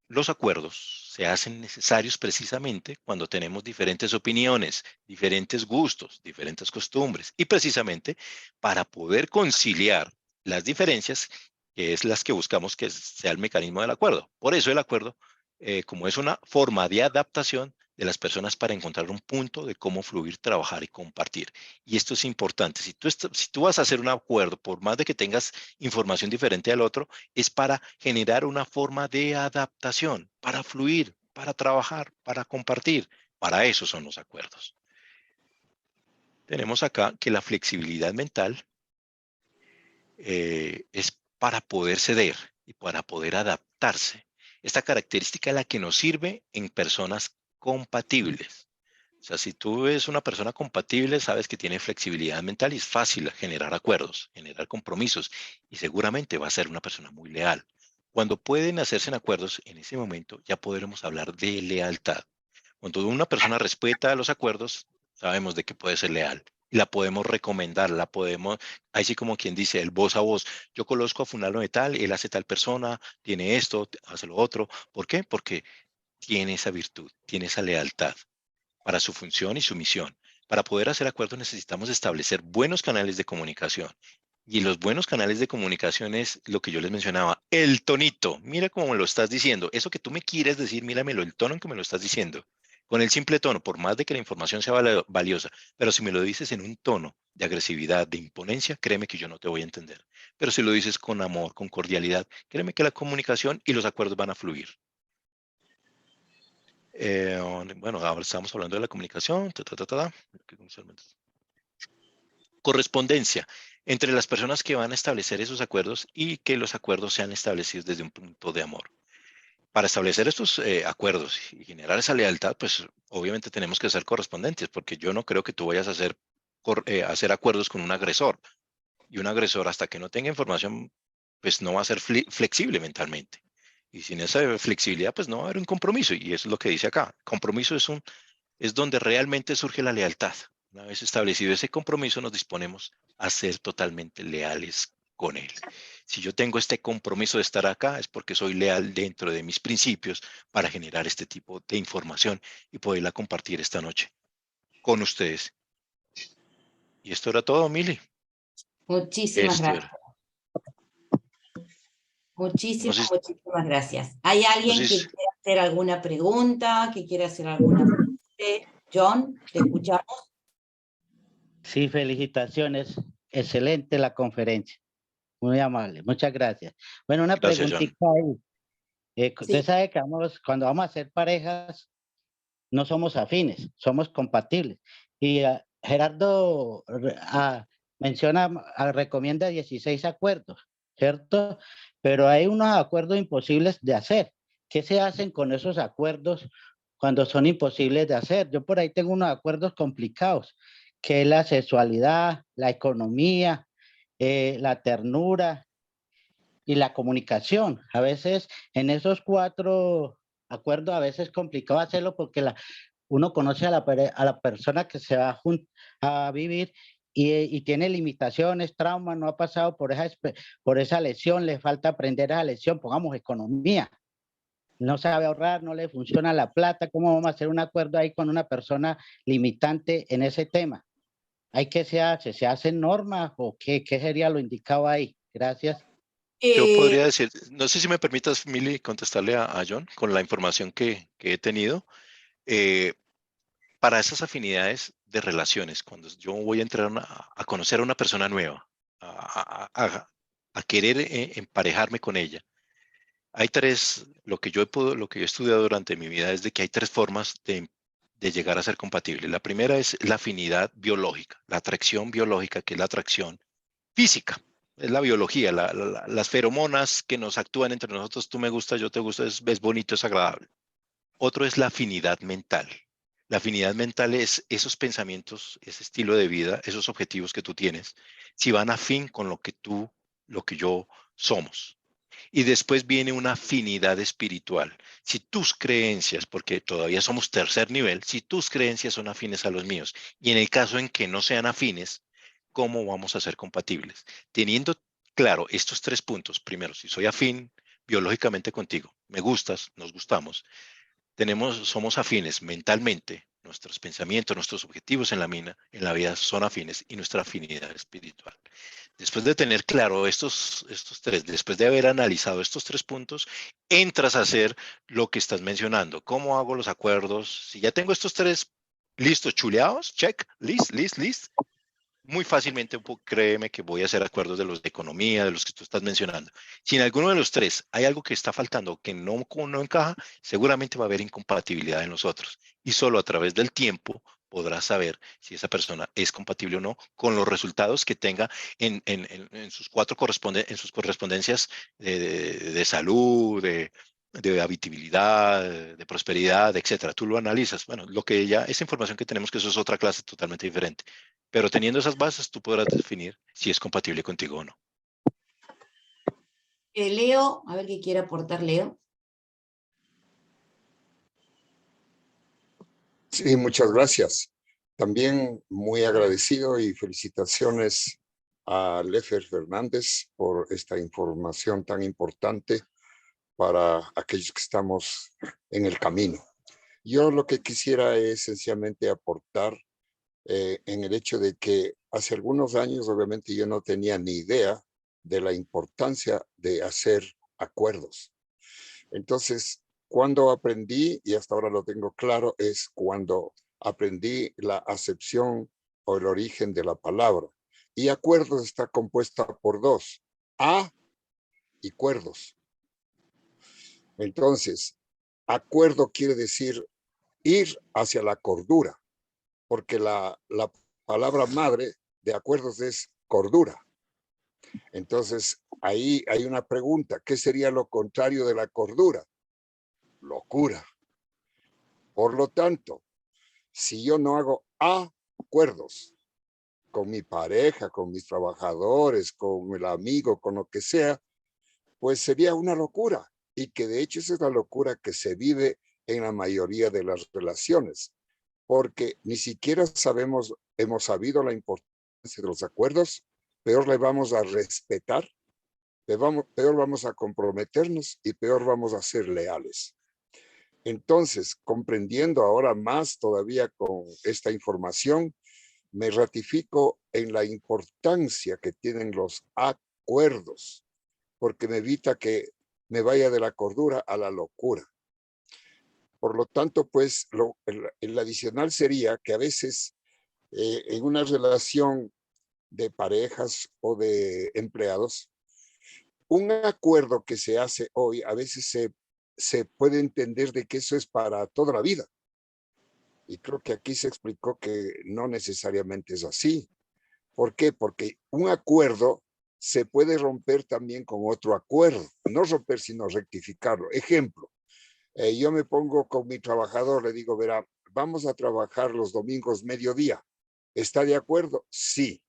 Los acuerdos se hacen necesarios precisamente cuando tenemos diferentes opiniones, diferentes gustos, diferentes costumbres y precisamente para poder conciliar las diferencias, que es las que buscamos que sea el mecanismo del acuerdo. Por eso el acuerdo, como es una forma de adaptación de las personas para encontrar un punto de cómo fluir, trabajar y compartir. Y esto es importante. Si tú vas a hacer un acuerdo, por más de que tengas información diferente al otro, es para generar una forma de adaptación, para fluir, para trabajar, para compartir. Para eso son los acuerdos. Tenemos acá que la flexibilidad mental es para poder ceder y para poder adaptarse. Esta característica es la que nos sirve en personas compatibles. O sea, si tú ves una persona compatible, sabes que tiene flexibilidad mental y es fácil generar acuerdos, generar compromisos y seguramente va a ser una persona muy leal. Cuando pueden hacerse en acuerdos, en ese momento ya podremos hablar de lealtad. Cuando una persona respeta los acuerdos, sabemos de que puede ser leal. Y la podemos recomendar, la podemos, ahí sí como quien dice, el voz a voz. Yo conozco a fulano de tal, él hace tal persona, tiene esto, hace lo otro. ¿Por qué? Porque tiene esa virtud, tiene esa lealtad para su función y su misión. Para poder hacer acuerdos necesitamos establecer buenos canales de comunicación. Y los buenos canales de comunicación es lo que yo les mencionaba, el tonito. Mira cómo me lo estás diciendo. Eso que tú me quieres decir, míramelo, el tono en que me lo estás diciendo. Con el simple tono, por más de que la información sea valiosa, pero si me lo dices en un tono de agresividad, de imponencia, créeme que yo no te voy a entender. Pero si lo dices con amor, con cordialidad, créeme que la comunicación y los acuerdos van a fluir. Bueno, ahora estamos hablando de la comunicación. Correspondencia entre las personas que van a establecer esos acuerdos y que los acuerdos sean establecidos desde un punto de amor. Para establecer estos acuerdos y generar esa lealtad, pues obviamente tenemos que ser correspondientes, porque yo no creo que tú vayas a hacer acuerdos con un agresor. Y un agresor, hasta que no tenga información, pues no va a ser flexible mentalmente. Y sin esa flexibilidad, pues no va a haber un compromiso. Y eso es lo que dice acá. Compromiso es donde realmente surge la lealtad. Una vez establecido ese compromiso, nos disponemos a ser totalmente leales con él. Si yo tengo este compromiso de estar acá, es porque soy leal dentro de mis principios para generar este tipo de información y poderla compartir esta noche con ustedes. Y esto era todo, Mili. Muchísimas Esto gracias. era. Muchísimas, Entonces, muchísimas gracias. ¿Hay alguien que quiera hacer alguna pregunta, que quiera hacer alguna pregunta? John, te escuchamos. Sí, felicitaciones. Excelente la conferencia. Muy amable. Muchas gracias. Bueno, una gracias, John. preguntita ahí. Usted Sí. sabe que cuando vamos a hacer parejas, no somos afines, somos compatibles. Y Gerardo menciona, recomienda 16 acuerdos, ¿cierto? Pero hay unos acuerdos imposibles de hacer. ¿Qué se hacen con esos acuerdos cuando son imposibles de hacer? Yo por ahí tengo unos acuerdos complicados, que es la sexualidad, la economía, la ternura y la comunicación. A veces en esos 4 acuerdos, a veces es complicado hacerlo porque uno conoce a la persona que se va a vivir y tiene limitaciones, traumas, no ha pasado por esa lesión, le falta aprender esa lesión, pongamos economía. No sabe ahorrar, no le funciona la plata. ¿Cómo vamos a hacer un acuerdo ahí con una persona limitante en ese tema? ¿Hay que se hace? ¿Se hacen normas o qué sería lo indicado ahí? Gracias. Yo podría decir, no sé si me permitas, Mili, contestarle a John con la información que he tenido. Para esas afinidades de relaciones, cuando yo voy a entrar a conocer a una persona nueva, a querer emparejarme con ella, hay lo que yo he estudiado durante mi vida es de que hay 3 formas de llegar a ser compatible. La primera es la afinidad biológica, la atracción biológica, que es la atracción física. Es la biología, las feromonas que nos actúan entre nosotros, tú me gustas, yo te gusto, es bonito, es agradable. Otro es la afinidad mental. La afinidad mental es esos pensamientos, ese estilo de vida, esos objetivos que tú tienes, si van afín con lo que yo somos. Y después viene una afinidad espiritual. Si tus creencias, porque todavía somos tercer nivel, si tus creencias son afines a los míos, y en el caso en que no sean afines, ¿cómo vamos a ser compatibles? Teniendo claro estos 3 puntos, primero, si soy afín biológicamente contigo, me gustas, nos gustamos, somos afines mentalmente, nuestros pensamientos, nuestros objetivos en la vida son afines y nuestra afinidad espiritual. Después de tener claro estos tres, después de haber analizado estos 3 puntos, entras a hacer lo que estás mencionando. ¿Cómo hago los acuerdos? Si ya tengo estos 3 listos, chuleados, check, list, muy fácilmente, créeme que voy a hacer acuerdos de los de economía, de los que tú estás mencionando. Si en alguno de los 3 hay algo que está faltando, que no encaja, seguramente va a haber incompatibilidad en los otros. Y solo a través del tiempo podrás saber si esa persona es compatible o no con los resultados que tenga en sus en sus correspondencias de salud, de habitabilidad, de prosperidad, etcétera. Tú lo analizas. Bueno, esa información que tenemos, que eso es otra clase totalmente diferente. Pero teniendo esas bases, tú podrás definir si es compatible contigo o no. Leo, a ver qué quiere aportar Leo. Sí, muchas gracias. También muy agradecido y felicitaciones a Lefer Fernández por esta información tan importante para aquellos que estamos en el camino. Yo lo que quisiera es sencillamente aportar en el hecho de que hace algunos años, obviamente, yo no tenía ni idea de la importancia de hacer acuerdos. Entonces, cuando aprendí, y hasta ahora lo tengo claro, es cuando aprendí la acepción o el origen de la palabra. Y acuerdos está compuesta por 2, a y cuerdos. Entonces, acuerdo quiere decir ir hacia la cordura, porque la palabra madre de acuerdos es cordura. Entonces, ahí hay una pregunta, ¿qué sería lo contrario de la cordura? Locura. Por lo tanto, si yo no hago acuerdos con mi pareja, con mis trabajadores, con el amigo, con lo que sea, pues sería una locura. Y que de hecho esa es la locura que se vive en la mayoría de las relaciones, porque ni siquiera hemos sabido la importancia de los acuerdos, peor le vamos a respetar, peor vamos a comprometernos y peor vamos a ser leales. Entonces, comprendiendo ahora más todavía con esta información, me ratifico en la importancia que tienen los acuerdos, porque me evita que me vaya de la cordura a la locura. Por lo tanto, pues, el adicional sería que a veces en una relación de parejas o de empleados, un acuerdo que se hace hoy a veces se puede entender de que eso es para toda la vida. Y creo que aquí se explicó que no necesariamente es así. ¿Por qué? Porque un acuerdo se puede romper también con otro acuerdo. No romper, sino rectificarlo. Ejemplo, yo me pongo con mi trabajador, le digo, verá, vamos a trabajar los domingos mediodía. ¿Está de acuerdo? Sí.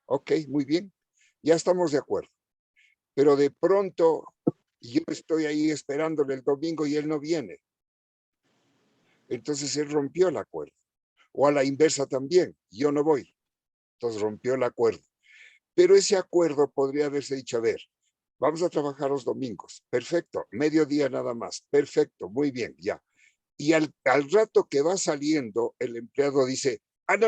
Ok, muy bien. Ya estamos de acuerdo. Pero de pronto yo estoy ahí esperándole el domingo y él no viene. Entonces él rompió el acuerdo. O a la inversa también, yo no voy. Entonces rompió el acuerdo. Pero ese acuerdo podría haberse dicho, a ver, vamos a trabajar los domingos. Perfecto, mediodía nada más. Perfecto, muy bien, ya. Y al rato que va saliendo, el empleado dice,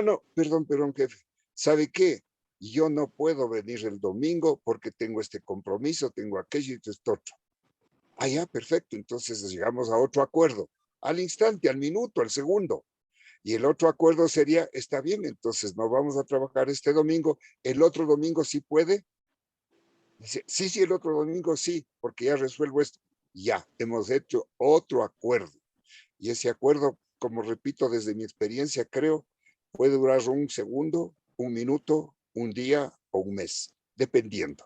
no, perdón, jefe. ¿Sabe qué? Yo no puedo venir el domingo porque tengo este compromiso, tengo aquello y esto otro. Ya, perfecto. Entonces llegamos a otro acuerdo. Al instante, al minuto, al segundo. Y el otro acuerdo sería, está bien, entonces no vamos a trabajar este domingo. ¿El otro domingo sí puede? Dice, sí, el otro domingo sí, porque ya resuelvo esto. Ya, hemos hecho otro acuerdo. Y ese acuerdo, como repito, desde mi experiencia, creo, puede durar un segundo, un minuto, un día o un mes, dependiendo.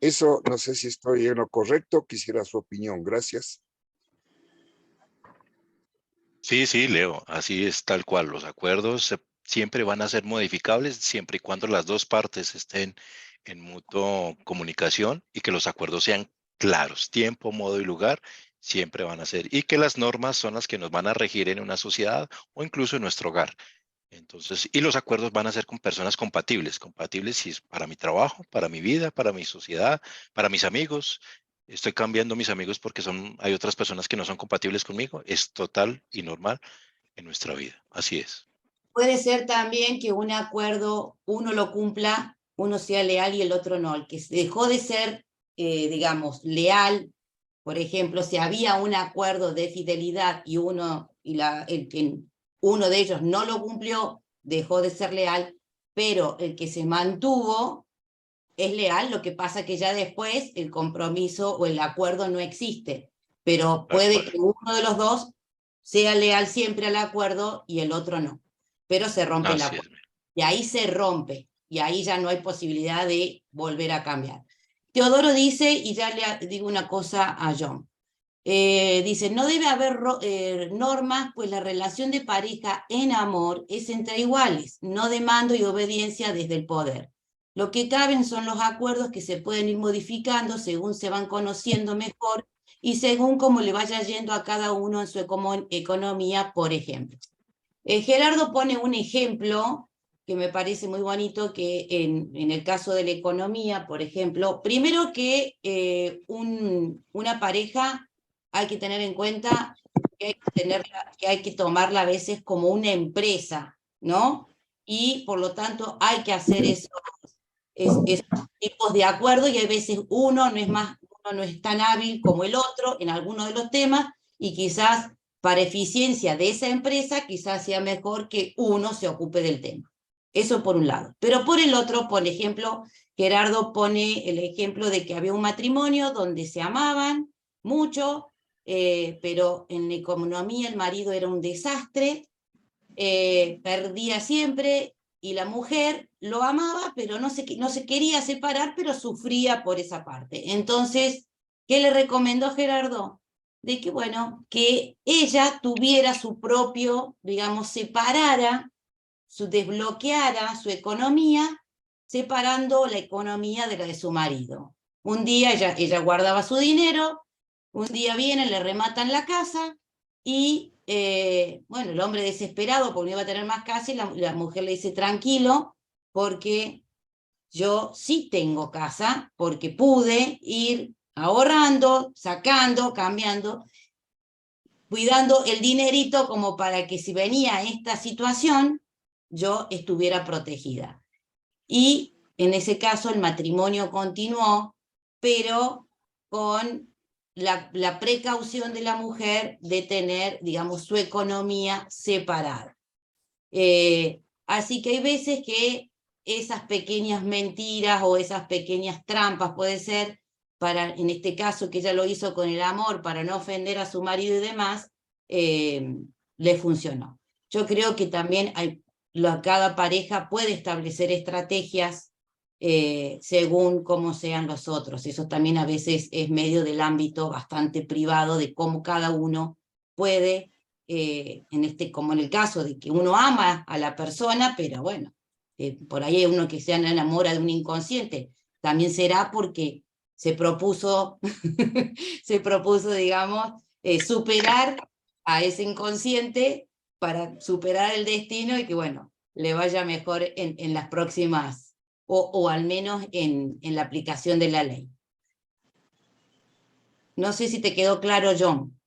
Eso, no sé si estoy en lo correcto, quisiera su opinión. Gracias. Sí, Leo, así es tal cual. Los acuerdos siempre van a ser modificables siempre y cuando las dos partes estén en mutua comunicación y que los acuerdos sean claros, tiempo, modo y lugar, siempre van a ser. Y que las normas son las que nos van a regir en una sociedad o incluso en nuestro hogar. Entonces, y los acuerdos van a ser con personas compatibles si es para mi trabajo, para mi vida, para mi sociedad, para mis amigos. Estoy cambiando mis amigos porque hay otras personas que no son compatibles conmigo. Es total y normal en nuestra vida. Así es. Puede ser también que un acuerdo uno lo cumpla uno sea leal y el otro no. El que dejó de ser, digamos, leal, por ejemplo, si había un acuerdo de fidelidad y uno de ellos no lo cumplió, dejó de ser leal, pero el que se mantuvo es leal, lo que pasa que ya después el compromiso o el acuerdo no existe, pero puede que uno de los dos sea leal siempre al acuerdo y el otro no, pero se rompe el acuerdo. Y ahí se rompe, y ahí ya no hay posibilidad de volver a cambiar. Teodoro dice, y ya le digo una cosa a John, dice, no debe haber normas, pues la relación de pareja en amor es entre iguales, no de mando y obediencia desde el poder. Lo que caben son los acuerdos que se pueden ir modificando según se van conociendo mejor y según cómo le vaya yendo a cada uno en su economía, por ejemplo. Gerardo pone un ejemplo que me parece muy bonito, que en el caso de la economía, por ejemplo, primero que una pareja hay que tener en cuenta que hay que tomarla a veces como una empresa, ¿no? Y por lo tanto hay que hacer esos tipos de acuerdos, y hay veces uno no es tan hábil como el otro en algunos de los temas, y quizás para eficiencia de esa empresa, quizás sea mejor que uno se ocupe del tema. Eso por un lado. Pero por el otro, por ejemplo, Gerardo pone el ejemplo de que había un matrimonio donde se amaban mucho, pero en la economía el marido era un desastre, perdía siempre, y la mujer lo amaba, pero no se quería separar, pero sufría por esa parte. Entonces, ¿qué le recomendó Gerardo? De que, bueno, que ella tuviera su propio, digamos, desbloqueara su economía, separando la economía de la de su marido. Un día ella guardaba su dinero, un día vienen, le rematan la casa, y bueno, el hombre desesperado porque no iba a tener más casa, y la mujer le dice, tranquilo, porque yo sí tengo casa, porque pude ir ahorrando, sacando, cambiando, cuidando el dinerito como para que si venía esta situación, yo estuviera protegida. Y en ese caso el matrimonio continuó, pero con la precaución de la mujer de tener, digamos, su economía separada. Así que hay veces que esas pequeñas mentiras o esas pequeñas trampas, puede ser, en este caso que ella lo hizo con el amor, para no ofender a su marido y demás, le funcionó. Yo creo que también cada pareja puede establecer estrategias según cómo sean los otros. Eso también a veces es medio del ámbito bastante privado de cómo cada uno puede, como en el caso de que uno ama a la persona, pero bueno, por ahí hay uno que se enamora de un inconsciente, también será porque se propuso, digamos, superar a ese inconsciente para superar el destino, y que bueno, le vaya mejor en las próximas, o al menos en la aplicación de la ley. No sé si te quedó claro, John.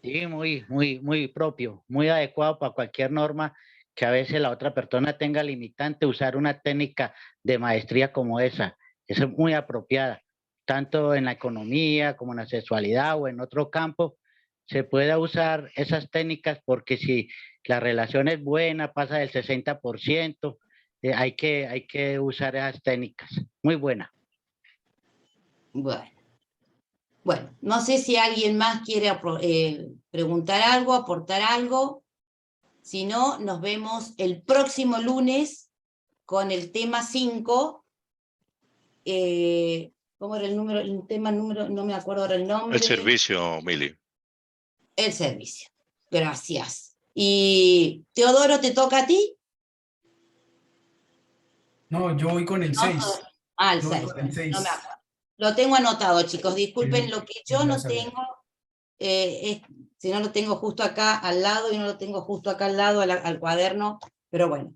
Sí, muy propio, muy adecuado para cualquier norma que a veces la otra persona tenga limitante. Usar una técnica de maestría como esa es muy apropiada, tanto en la economía como en la sexualidad o en otro campo. Se puede usar esas técnicas, porque si la relación es buena, pasa del 60%, hay que usar esas técnicas. Muy buena. Bueno, no sé si alguien más quiere preguntar algo, aportar algo. Si no, nos vemos el próximo lunes con el tema 5. ¿Cómo era el tema número? No me acuerdo ahora el nombre. El servicio, Mili. El servicio. Gracias. Y Teodoro, ¿te toca a ti? No, yo voy con el 6. El Yo voy 6. con el 6. No me acuerdo. Lo tengo anotado, chicos. Disculpen, lo que yo no saber. tengo, si no lo tengo justo acá al lado, y no lo tengo justo acá al lado al cuaderno, pero bueno.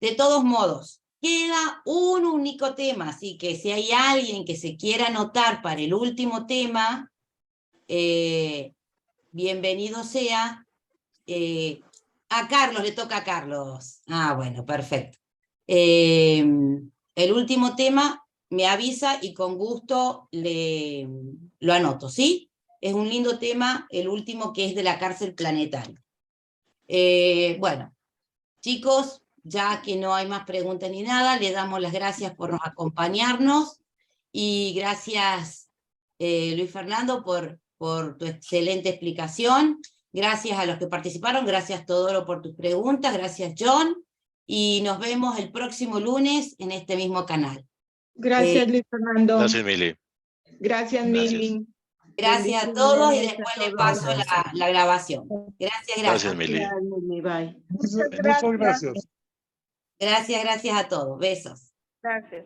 De todos modos, queda un único tema, así que si hay alguien que se quiera anotar para el último tema, bienvenido sea. A Carlos, le toca a Carlos. Ah, bueno, perfecto. El último tema me avisa y con gusto lo anoto, ¿sí? Es un lindo tema, el último, que es de la cárcel planetaria. Bueno, chicos, ya que no hay más preguntas ni nada, le damos las gracias por acompañarnos y gracias, Luis Fernando, por tu excelente explicación. Gracias a los que participaron, gracias Todoro por tus preguntas, gracias John, y nos vemos el próximo lunes en este mismo canal. Gracias, Luis Fernando. Gracias, Mili. Gracias, Gracias. Mili. Gracias a todos y Bendiciones después a le todos. paso la grabación. Gracias, Gracias, gracias. Mili. Gracias, Mili. Bye. Muchas gracias. Gracias, gracias a todos. Besos. Gracias.